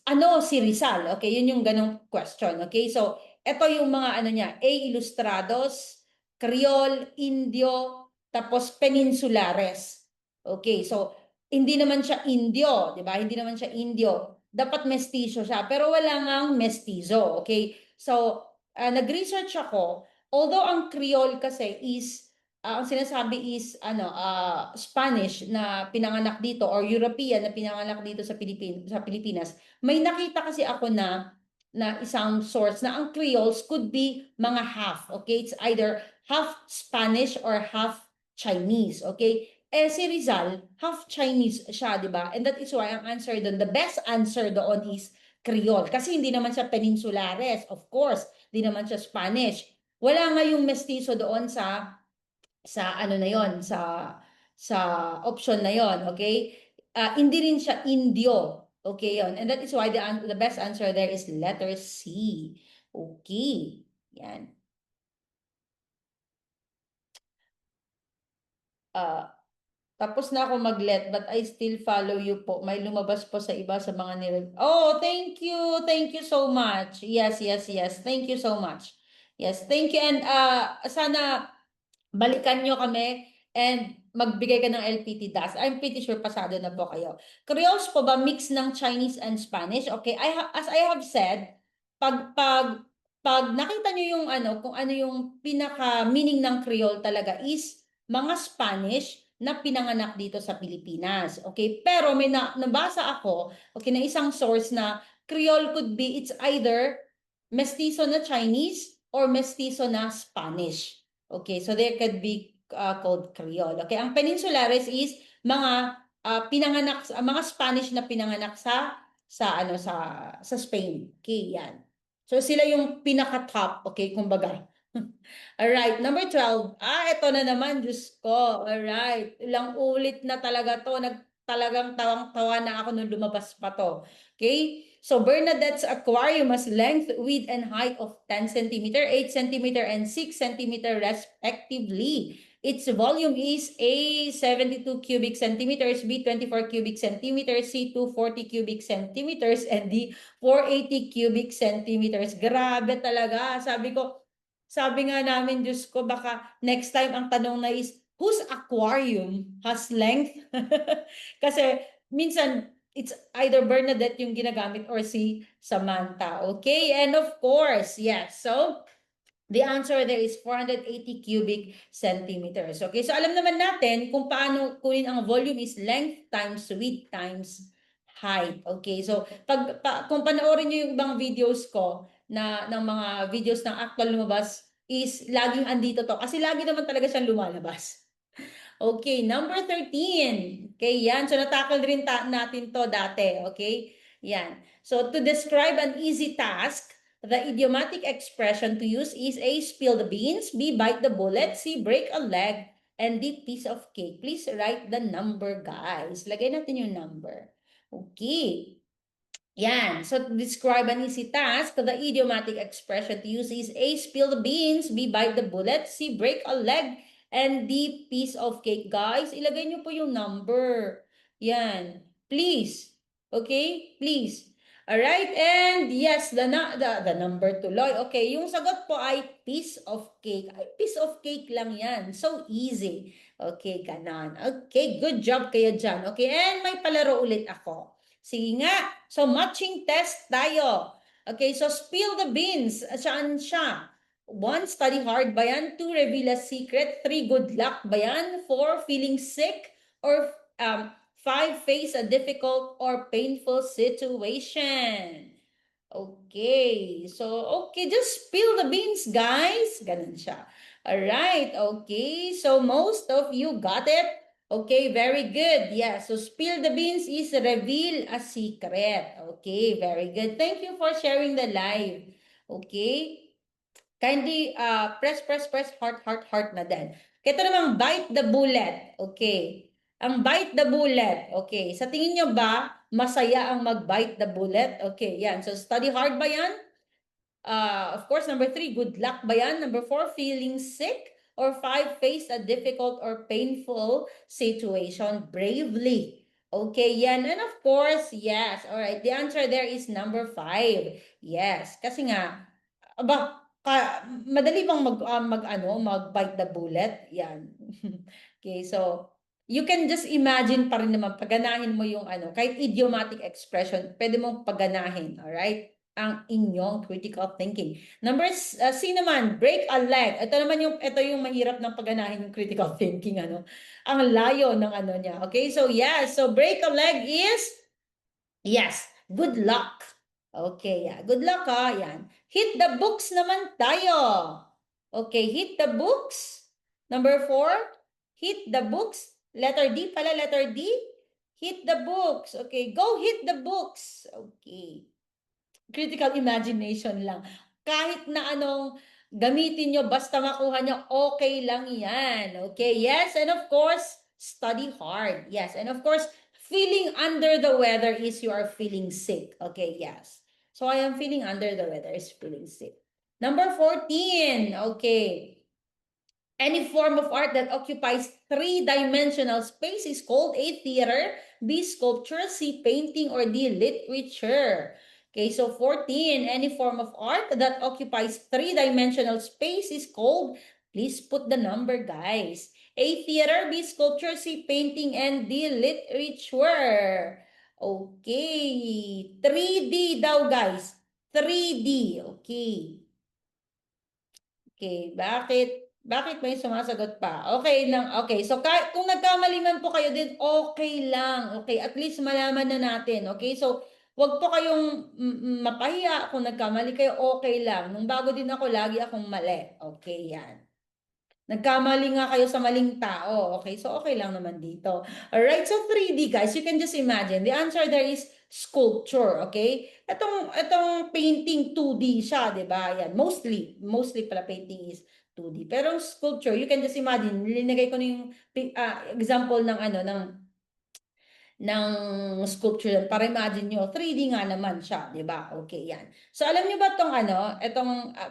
ano si Rizal? Okay, yun yung ganong question. Okay, so ito yung mga ano niya, A. Ilustrados, Creole, Indio, tapos Peninsulares. Okay, so hindi naman siya Indio, di ba? Hindi naman siya Indio. Dapat mestizo siya, pero wala ngang mestizo. Okay, so nag-research ako, although ang Creole kasi is ang sinasabi is Spanish na pinanganak dito or European na pinanganak dito sa Pilipinas. May nakita kasi ako na isang source na ang Creoles could be mga half, okay? It's either half Spanish or half Chinese, okay? Si Rizal, half Chinese siya, di ba? And that is why ang answer doon, the best answer doon is Creole. Kasi hindi naman siya Peninsulares, of course. Hindi naman siya Spanish. Wala nga yung mestizo doon sa ano na yon, sa option na yon, okay? Hindi rin siya Indio. Okay, yon. And that is why the best answer there is letter C. Okay. Yan. Tapos na ako mag-let, but I still follow you po. May lumabas po sa iba sa mga Oh, thank you. Thank you so much. Yes, yes, yes. Thank you so much. Yes, thank you. And sana balikan nyo kami and magbigay ka ng LPT DAS. I'm pretty sure pasado na po kayo. Creoles po ba mix ng Chinese and Spanish? Okay, as I have said, pag nakita nyo yung kung ano yung pinaka-meaning ng Creole talaga is mga Spanish na pinanganak dito sa Pilipinas. Okay, pero may nabasa ako, okay, na isang source na Creole could be, it's either mestizo na Chinese or mestizo na Spanish. Okay, so there could be called Creole. Okay, ang Peninsulares is mga pinanganak, mga Spanish na pinanganak sa Spain. Okay, yan. So sila yung pinaka-top, okay, kumbaga. Alright, number 12. Ito na naman, Diyos ko. Alright, ilang ulit na talaga to. talagang tawang-tawa na ako nung lumabas pa to. Okay? So Bernadette's aquarium has length, width, and height of 10 centimeter, 8 centimeter, and 6 centimeter respectively. Its volume is A, 72 cubic centimeters, B, 24 cubic centimeters, C, 240 cubic centimeters, and D, 480 cubic centimeters. Grabe talaga. Sabi nga namin, Diyos ko, baka next time ang tanong na is, whose aquarium has length? Kasi minsan, it's either Bernadette yung ginagamit or si Samantha. Okay? And of course, yes. So, the answer there is 480 cubic centimeters. Okay, so alam naman natin kung paano kunin ang volume is length times width times height. Okay, so kung panoorin niyo yung ibang videos ko na ng mga videos ng actual lumabas is laging andito to kasi lagi naman talaga siyang lumalabas. Okay, number 13. Okay, yan. So, natakal rin natin to dati. Okay? Yan. So, to describe an easy task, the idiomatic expression to use is A, spill the beans, B, bite the bullet, C, break a leg, and D, piece of cake. Please write the number, guys. Lagay natin yung number. Okay. Yan. So, to describe an easy task, the idiomatic expression to use is A, spill the beans, B, bite the bullet, C, break a leg, and D, piece of cake. Guys, ilagay nyo po yung number. Yan. Please. Okay? Please. Alright, and yes, the number tuloy. Okay, yung sagot po ay piece of cake. Ay, piece of cake lang yan. So easy. Okay, ganon. Okay, good job kayo dyan. Okay, and may palaro ulit ako. Sige nga. So, matching test tayo. Okay, so spill the beans. Saan siya? 1, study hard ba yan? 2, reveal a secret. 3, good luck ba yan? 4, feeling sick? Or 5, face a difficult or painful situation. Okay. So, okay, just spill the beans, guys. Ganun siya. Alright, okay. So, most of you got it. Okay, very good. Yeah, so spill the beans is reveal a secret. Okay, very good. Thank you for sharing the live. Okay. Kindly press, heart na din. Ito namang bite the bullet. Okay. Ang bite the bullet. Okay. Sa tingin nyo ba, masaya ang mag-bite the bullet? Okay, yan. So, study hard ba yan? Of course, number 3, good luck ba yan? Number 4, feeling sick? Or 5, face a difficult or painful situation bravely. Okay, yan. And of course, yes. All right, the answer there is number 5. Yes, kasi nga, aba, madali bang mag-bite the bullet? Yan. Okay, so, you can just imagine pa rin naman, paganahin mo yung kahit idiomatic expression, pwede mong paganahin, alright? Ang inyong critical thinking. Number C naman, break a leg. Ito yung mahirap ng paganahin yung critical thinking, Ang layo ng niya. Okay, so yes, so break a leg is, yes, good luck. Okay, yeah, good luck yan. Hit the books naman tayo. Okay, hit the books. Number 4, hit the books. Letter D pala, letter D. Hit the books. Okay, go hit the books. Okay. Critical imagination lang. Kahit na anong gamitin nyo, basta makuha nyo, okay lang yan. Okay, yes, and of course, study hard. Yes, and of course, feeling under the weather is you are feeling sick. Okay, yes. So, I am feeling under the weather is feeling sick. Number 14, okay. Any form of art that occupies three-dimensional space is called A, theater, B, sculpture, C, painting, or D, literature. Okay, so 14, any form of art that occupies three-dimensional space is called, please put the number, guys. A, theater, B, sculpture, C, painting, and D, literature. Okay, 3D daw, guys. 3D, okay. Okay, bakit may sumasagot pa? Okay, so kung nagkamali man po kayo din, okay lang. Okay, at least malaman na natin. Okay, so wag po kayong mapahiya kung nagkamali kayo, okay lang. Nung bago din ako, lagi akong mali. Okay, yan. Nagkamali nga kayo sa maling tao. Okay, so okay lang naman dito. Alright, so 3D guys, you can just imagine. The answer there is sculpture, okay? Itong painting 2D siya, di ba? Yan, mostly pala painting is 2D. Pero sculpture, you can just imagine, nilinagay ko na yung example ng ng sculpture. Para imagine nyo, 3D nga naman siya, di ba? Okay, yan. So, alam nyo ba itong ano,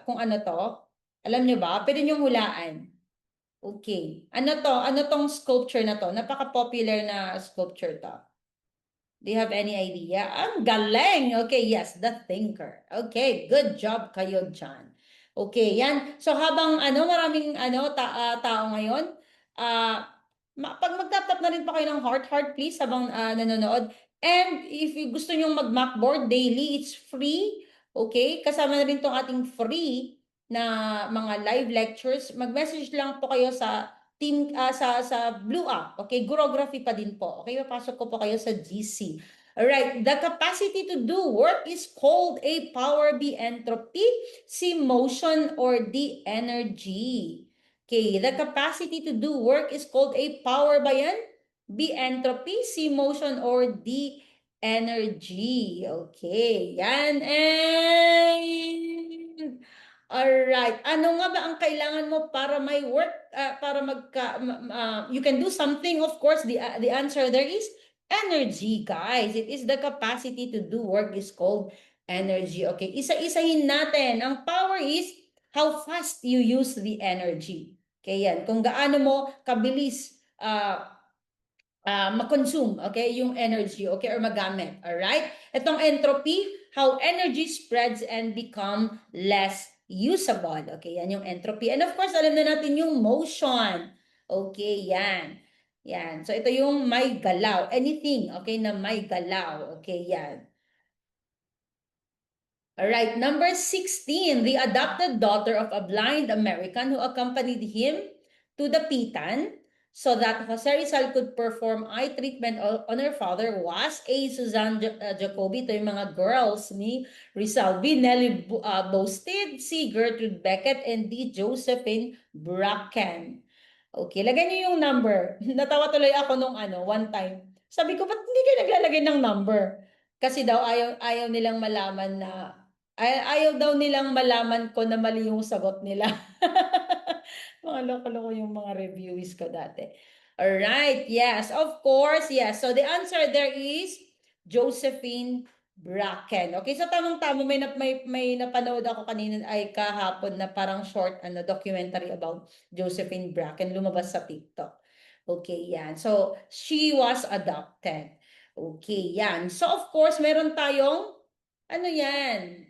kung ano to? Alam nyo ba? Pwede nyo hulaan. Okay. Ano to? Ano tong sculpture na to? Napaka-popular na sculpture to. Do you have any idea? Ang galing! Okay, yes, the thinker. Okay, good job kayo dyan. Okay, yan. So habang maraming tao ngayon, ah pag magtap-tap na rin pa kayo ng heart, please, habang nanonood. And if you gusto nyong mag-Macboard daily, it's free. Okay? Kasama na rin tong ating free na mga live lectures. Mag-message lang po kayo sa team sa Blue App. Okay, Gurography pa din po. Okay, papasok ko po kayo sa GC. Alright, the capacity to do work is called a power, B entropy, C motion, or D energy. Okay, the capacity to do work is called a power ba yan? B entropy, C motion, or D energy. Okay, yan. And alright, ano nga ba ang kailangan mo para may work, para you can do something, of course, the answer there is energy, guys. It is the capacity to do work is called energy. Okay, isa-isahin natin. Ang power is how fast you use the energy. Okay, yan. Kung gaano mo kabilis ma-consume, okay, yung energy, okay, or magamit, alright? Itong entropy, how energy spreads and become less usable, okay, yan yung entropy. And of course, alam na natin yung motion, okay, yan. Yan, so ito yung may galaw, anything, okay, na may galaw, okay, yan. Alright, number 16, the adopted daughter of a blind American who accompanied him to the Pitan so that Jose Rizal could perform eye treatment on her father was A. Suzanne Jacobi. Ito yung mga girls ni Rizal. B. Nelly Bosted, C. Gertrude Beckett, and D. Josephine Bracken. Okay, lagay niyo yung number. Natawa tuloy ako nung one time. Sabi ko, ba't hindi kayo naglalagay ng number? Kasi daw ayaw nilang malaman na ayaw daw nilang malaman ko na mali yung sagot nila. Mga loko-loko yung mga reviews ko dati. Alright, yes, of course, yes. So the answer there is Josephine Bracken. Okay, so tamang-tama may napanood ako kanina ay kahapon na parang short documentary about Josephine Bracken lumabas sa TikTok. Okay, yan. So she was adopted. Okay, yan. So of course, meron tayong yan?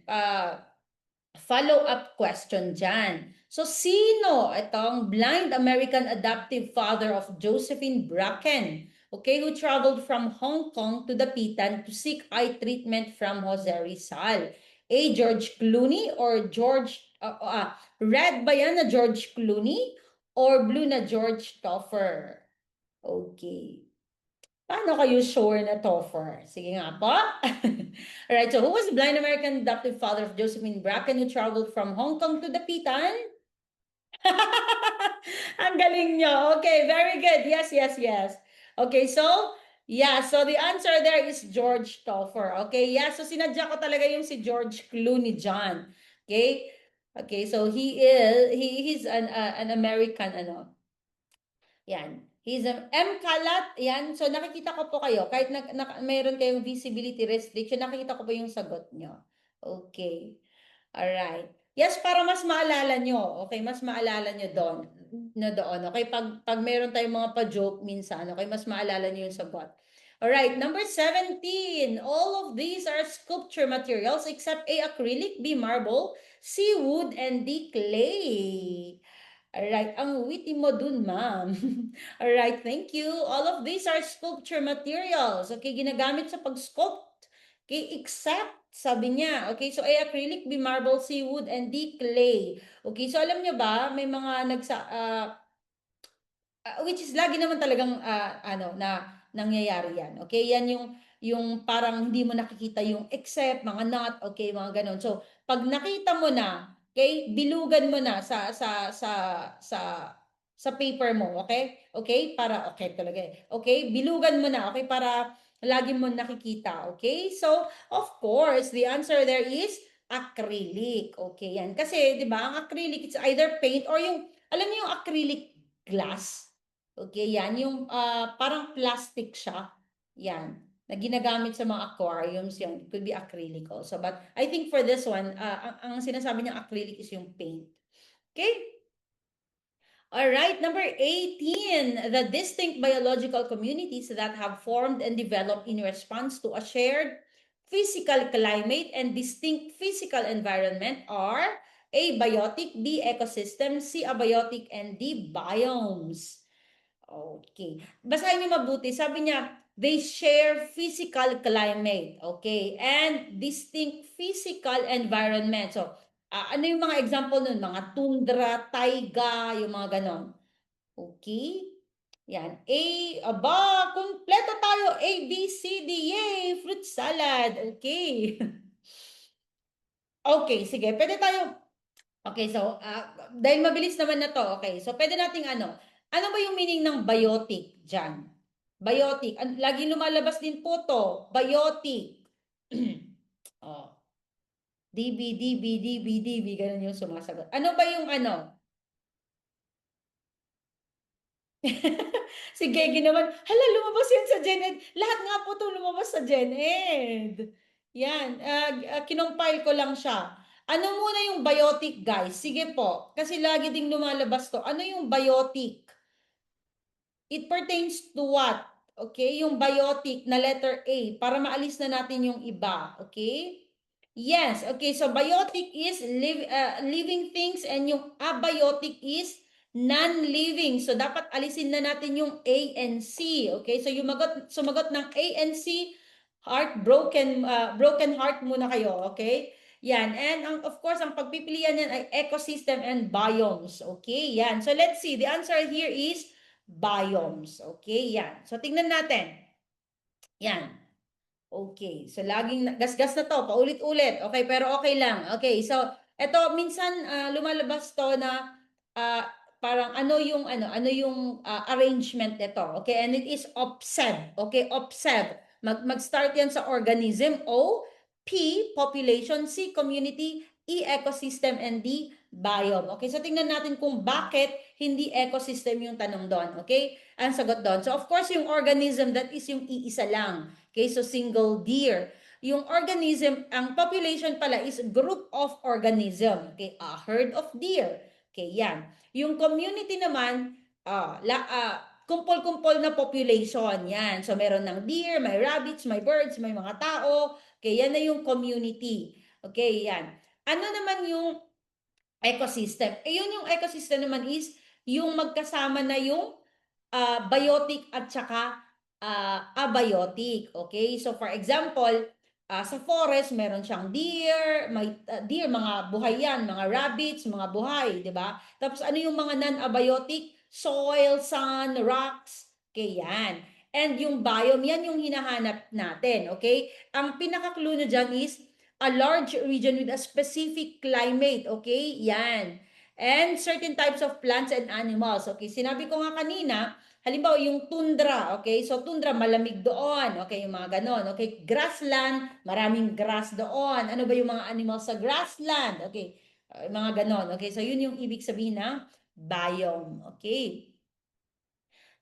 Follow-up question dyan. So, sino itong blind American adoptive father of Josephine Bracken, okay, who traveled from Hong Kong to the Pitan to seek eye treatment from Jose Rizal? A. George Clooney or red ba yan na George Clooney or blue na George Toffer? Okay. Paano kayo sure na Toffer? Sige nga po. Alright, so who was the blind American adoptive father of Josephine Bracken who traveled from Hong Kong to the Pitan? Ang galing nyo. Okay, very good. Yes, yes, yes. Okay, so, yeah, so the answer there is George Toffer. Okay, yeah, so sinadya ko talaga yung si George Clooney John. Okay? Okay, so he's an American yan. He's a M. Kalat. Yan. So, nakikita ko po kayo. Kahit mayroon kayong visibility restriction, nakikita ko po yung sagot nyo. Okay. Alright. Yes, para mas maalala nyo. Okay, mas maalala nyo doon. Okay, pag mayroon tayong mga pa-joke minsan, okay, mas maalala nyo yung sagot. Alright, number 17. All of these are sculpture materials except A, acrylic, B, marble, C, wood, and D, clay. Alright, ang witty mo dun, ma'am. Alright, thank you. All of these are sculpture materials. Okay, ginagamit sa pag-sculpt. Okay, except, sabi niya, okay, so A, acrylic, B, marble, C, wood, and D, clay. Okay, so alam niyo ba, may mga which is lagi naman talagang na nangyayari yan. Okay, yan yung parang hindi mo nakikita yung except, mga not, okay, mga ganon. So, pag nakita mo na, okay, bilugan mo na sa paper mo, okay? Okay, para, okay talaga okay, bilugan mo na, okay, para lagi mo nakikita, okay? So, of course, the answer there is acrylic, okay, yan. Kasi, di ba, ang acrylic, it's either paint or alam niyo yung acrylic glass, okay, yan, yung parang plastic siya. Yan. Na ginagamit sa mga aquariums yan. It could be acrylic also. But I think for this one, ang sinasabi niyang acrylic is yung paint. Okay? All right, number 18, the distinct biological communities that have formed and developed in response to a shared physical climate and distinct physical environment are abiotic, B, ecosystem, C, abiotic, and D, biomes. Okay. Basahin niyo mabuti. Sabi niya, they share physical climate, okay, and distinct physical environment. So, ano yung mga example nun? Mga tundra, taiga, yung mga ganon. Okay? Yan. Aba, kumpleto tayo. A, B, C, D, yay! Fruit salad. Okay. Okay, sige. Pwede tayo. Okay, so, dahil mabilis naman na to, okay. So, pwede nating ano ba yung meaning ng biotic dyan? Biotic. Laging lumalabas din po to. Biotic. Oh. DB, DB, DB, DB. Ganun yung sumasagot. Ano ba yung ano? Si Gegi naman, hala, lumabas yan sa GenEd. Lahat nga po itong lumabas sa GenEd. Yan, kinompile ko lang siya. Ano muna yung biotic, guys? Sige po, kasi lagi ding lumalabas to. Ano yung biotic? It pertains to what? Okay, yung biotic na letter A, para maalis na natin yung iba. Okay? Yes, okay, so biotic is living things and yung abiotic is non-living. So, dapat alisin na natin yung A and C. Okay, so sumagot ng A and C, broken heart muna kayo. Okay? Yan, and of course, ang pagpipilian yan ay ecosystem and biomes. Okay, yan. So, let's see, the answer here is biomes. Okay, yan. So, tingnan natin. Yan. Okay, so laging gasgas na to, paulit-ulit. Okay, pero okay lang. Okay, so eto minsan lumalabas to na parang ano yung arrangement nito. Okay, and it is OPSEB. Okay, OPSEB. Mag-start yan sa organism. O, P, population, C, community, E, ecosystem, and D, biome. Okay, so tingnan natin kung bakit hindi ecosystem yung tanong doon. Okay, ang sagot doon. So of course, yung organism, that is yung iisa lang. Okay, so single deer. Yung organism, ang population pala is group of organism. Okay, a herd of deer. Okay, yan. Yung community naman, kumpol-kumpol na population. Yan. So meron ng deer, may rabbits, may birds, may mga tao. Okay, yan na yung community. Okay, yan. Ano naman yung ecosystem? Yun yung ecosystem naman is yung magkasama na yung biotic at saka abiotic. Okay? So for example, sa forest meron siyang deer, may deer, mga buhay yan, mga rabbits, mga buhay, 'di ba? Tapos ano yung mga non-abiotic? Soil, sun, rocks. Okay, yan. And yung biome, yan yung hinahanap natin. Okay? Ang pinaka-clue na dyan is a large region with a specific climate. Okay? Yan. And certain types of plants and animals. Okay, sinabi ko nga kanina, halimbawa yung tundra, okay? So tundra, malamig doon. Okay, yung mga ganon. Okay, grassland, maraming grass doon. Ano ba yung mga animals sa grassland? Okay, mga ganon. Okay, so yun yung ibig sabihin ng biome. Okay.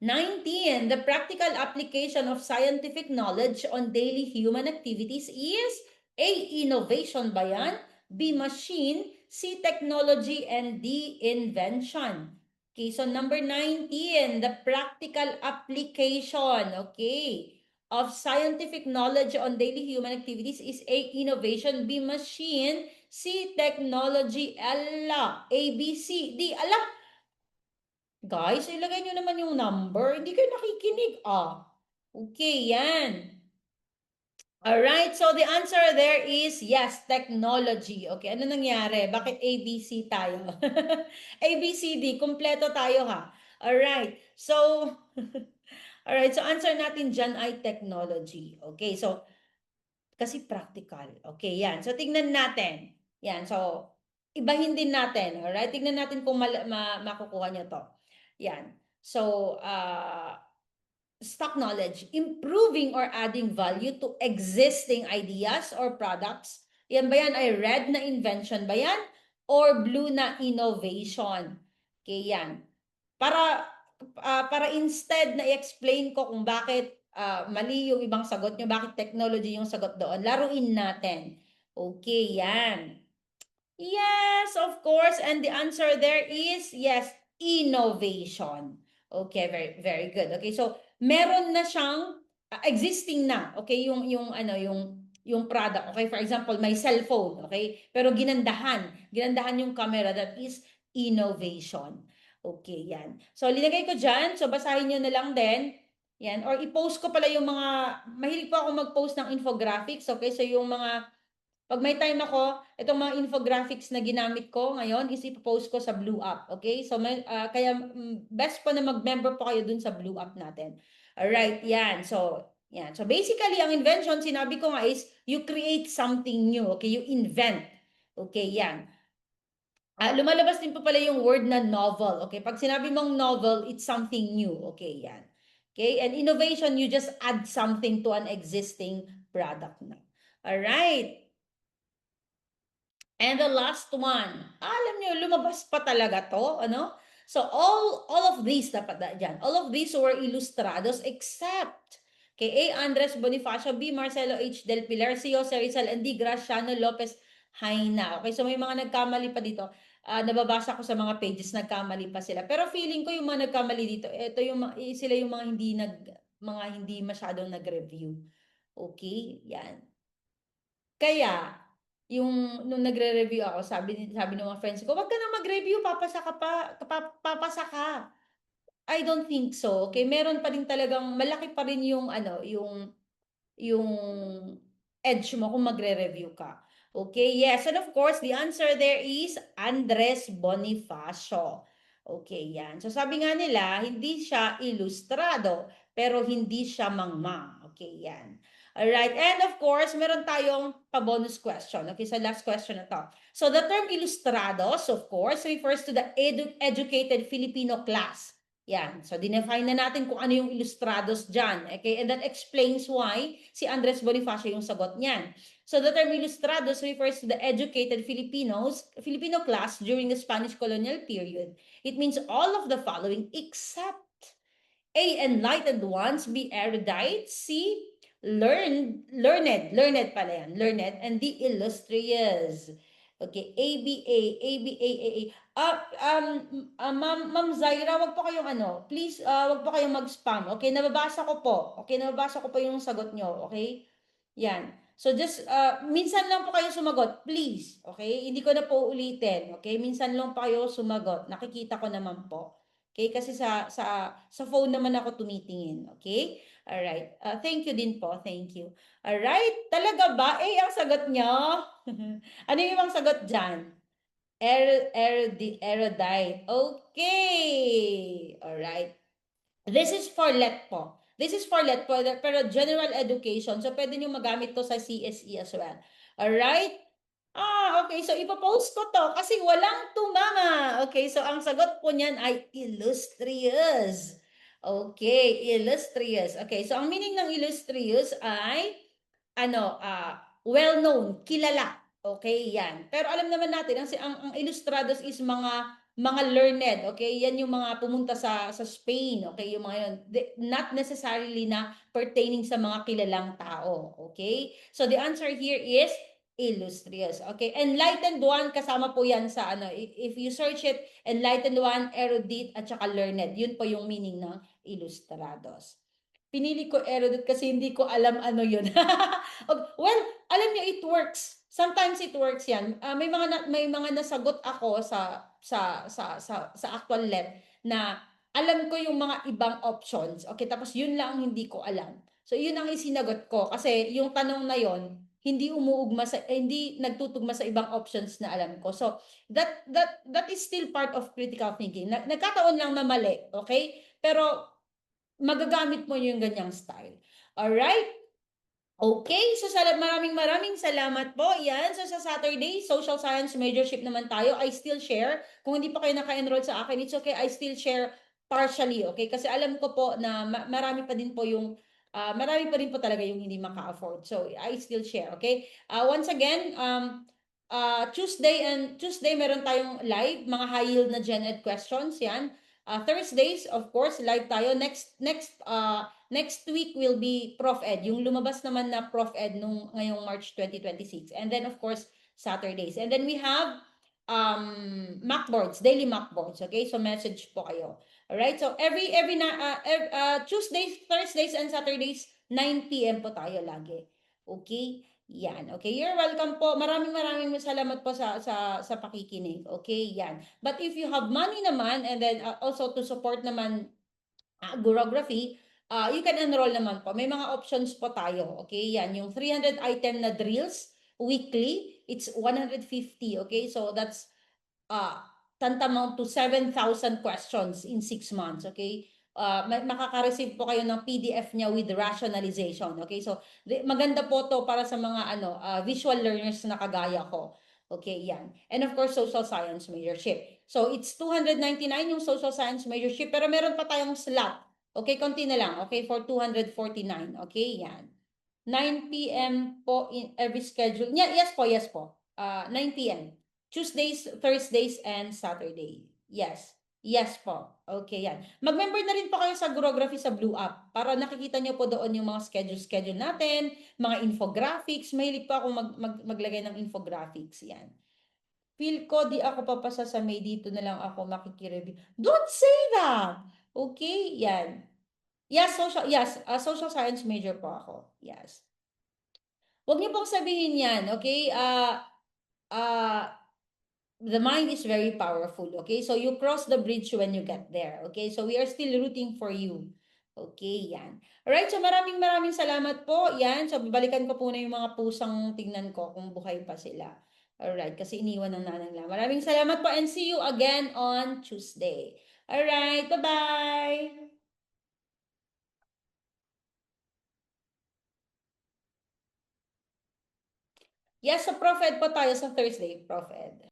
19. The practical application of scientific knowledge on daily human activities is A. Innovation ba yan? B. Machine, C. Technology, and D. Invention. Okay, so number 19, the practical application, okay, of scientific knowledge on daily human activities is A. Innovation, B. Machine, C. Technology, A, B, C, D. Guys, ilagay nyo naman yung number. Hindi kayo nakikinig, Okay, yan. Alright, so the answer there is yes, technology. Okay, ano nangyari? Bakit A, B, C tayo? A, B, C, D, kumpleto tayo ha. Alright, so, alright, so answer natin dyan ay technology. Okay, so, kasi practical. Okay, yan. So, tignan natin. Yan, so, ibahin din natin. Alright, tignan natin kung makukuha nyo to. Yan. So, stock knowledge, improving or adding value to existing ideas or products. Yan ba yan ay red na invention ba yan? Or blue na innovation? Okay, yan. Para instead na i-explain ko kung bakit mali yung ibang sagot nyo, bakit technology yung sagot doon, laruin natin. Okay, yan. Yes, of course. And the answer there is yes, innovation. Okay, very very good. Okay, so meron na siyang existing na, okay, yung ano, yung product. Okay, for example, may cellphone, okay? Pero ginandahan yung camera, that is innovation. Okay, yan. So linagay ko diyan. So basahin niyo na lang din. Yan, or i-post ko pala yung mga, mahilig po ako mag-post ng infographics, okay? So yung mga, pag may time ako, itong mga infographics na ginamit ko ngayon is ipopost ko sa Blue App, okay? So kaya best po na mag-member po kayo dun sa Blue App natin. Alright, yan. So, yan. So basically, ang invention, sinabi ko nga is you create something new, okay? You invent. Okay, yan. Lumalabas din po pala yung word na novel, okay? Pag sinabi mong novel, it's something new, okay? Yan. Okay? And innovation, you just add something to an existing product na. Alright. And the last one, alam niyo, lumabas pa talaga to, ano? So all of these dapat dyan. All of these were ilustrados except kay A. Andres Bonifacio, B. Marcelo H. Del Pilar, C. Jose Rizal, and D. Graciano Lopez Haina. Okay, so may mga nagkamali pa dito. Nababasa ko sa mga pages, nagkamali pa sila. Pero feeling ko yung mga nagkamali dito, ito yung sila yung mga hindi masyadong nag-review. Okay, yan. Kaya, yung nung nagre-review ako, sabi ng mga friends ko, "Wag ka na mag-review, papasa ka pa, papasa ka." I don't think so. Okay, meron pa rin talagang malaki pa rin yung ano, yung edge mo kung magre-review ka. Okay, yes. And of course, the answer there is Andres Bonifacio. Okay, yan. So sabi nga nila, hindi siya ilustrado, pero hindi siya mangmang. Okay, yan. Alright, and of course, meron tayong pa-bonus question. Okay, so last question na to. So the term ilustrados, of course, refers to the educated Filipino class. Yan. So, dinefine na natin kung ano yung ilustrados dyan. Okay? And that explains why si Andres Bonifacio yung sagot niyan. So, the term ilustrados refers to the educated Filipino class during the Spanish colonial period. It means all of the following except A. Enlightened ones. B. Erudite. C. Learned pala yan. Learned. And D. Illustrious. Okay, ABA. Ma'am Zaira, wag po kayong ano, please, wag po kayong mag-spam. Okay, nababasa ko po. Okay, nababasa ko po yung sagot nyo. Okay? Yan. So just, minsan lang po kayo sumagot, please. Okay? Hindi ko na po ulitin. Okay? Minsan lang po kayo sumagot. Nakikita ko naman po. Okay? Kasi sa phone naman ako tumitingin. Okay? Alright. Thank you din po. Thank you. Alright. Talaga ba? Ang sagot nyo? Ano yung ibang sagot dyan? Erudite. Okay. Alright. This is for let po. This is for let po, pero general education. So, pwede nyo magamit to sa CSE as well. Alright? Okay. So, ipopost ko to kasi walang tumama. Okay. So, ang sagot po niyan ay illustrious. Okay. Illustrious. Okay. So, ang meaning ng illustrious ay ano, well-known, kilala. Okay, yan. Pero alam naman natin, ang ilustrados is mga learned, okay? Yan yung mga pumunta sa Spain, okay? Yung mga yun, not necessarily na pertaining sa mga kilalang tao, okay? So the answer here is illustrious, okay? Enlightened one, kasama po yan sa ano, if you search it, enlightened one, erudite, at saka learned. Yun po yung meaning ng illustrados. Pinili ko erudite kasi hindi ko alam ano yun. Well, alam niyo, it works. Sometimes it works yan. May mga nasagot ako sa actual let na alam ko yung mga ibang options. Okay, tapos yun lang ang hindi ko alam. So yun ang isinagot ko kasi yung tanong na yon hindi nagtutugma sa ibang options na alam ko. So that is still part of critical thinking. Nagkataon lang na mali, okay? Pero magagamit mo yung ganyang style. Alright? Okay, so maraming salamat po. Yan, so sa Saturday, Social Science Majorship naman tayo. I still share. Kung hindi pa kayo naka-enroll sa akin, it's okay. I still share partially, okay? Kasi alam ko po na marami pa din po talaga yung hindi maka-afford. So, I still share, okay? Once again, Tuesday meron tayong live, mga high yield na gen ed questions, yan. Thursdays, of course, live tayo. Next week will be Prof Ed, yung lumabas naman na Prof Ed nung ngayong March 2026. And then, of course, Saturdays. And then we have Macboards, daily Macboards. Okay, so message po kayo. Alright, so Tuesdays, Thursdays, and Saturdays, 9 p.m. po tayo lagi. Okay? Yan. Okay, you're welcome po. Maraming salamat po sa pakikinig. Okay, yan. But if you have money naman, and then also to support naman Gurography, you can enroll naman po. May mga options po tayo. Okay, yan. Yung 300 item na drills weekly, it's 150. Okay, so that's uh, tantamount to 7,000 questions in 6 months, okay? Makaka-receive po kayo ng PDF niya with rationalization, okay? So, maganda po to para sa mga visual learners na kagaya ko. Okay, yan. And of course, social science majorship. So, it's 299 yung social science majorship, pero meron pa tayong slot. Okay, konti na lang. Okay, for 249. Okay, yan. 9 p.m. po in every schedule. Yeah, yes po, yes po. 9 p.m. Tuesdays, Thursdays, and Saturday. Yes. Yes po. Okay, yan. Mag-member na rin po kayo sa Gurography sa Blue App para nakikita nyo po doon yung mga schedule natin, mga infographics. Mahilig pa ako maglagay ng infographics. Yan. Feel ko di ako papasa sa May, dito na lang ako makikireview. Don't say that! Okay, yan. Social science major po ako. Yes. Huwag niyo pong sabihin yan, okay? The mind is very powerful, okay? So you cross the bridge when you get there, okay? So we are still rooting for you. Okay, yan. Alright, so maraming salamat po. Yan, so babalikan ko po na yung mga pusang tingnan ko kung buhay pa sila. Alright, kasi iniwan ng nanang lang. Maraming salamat po and see you again on Tuesday. Alright, bye-bye! Yes, sa Prof Ed po tayo sa Thursday, Prof Ed.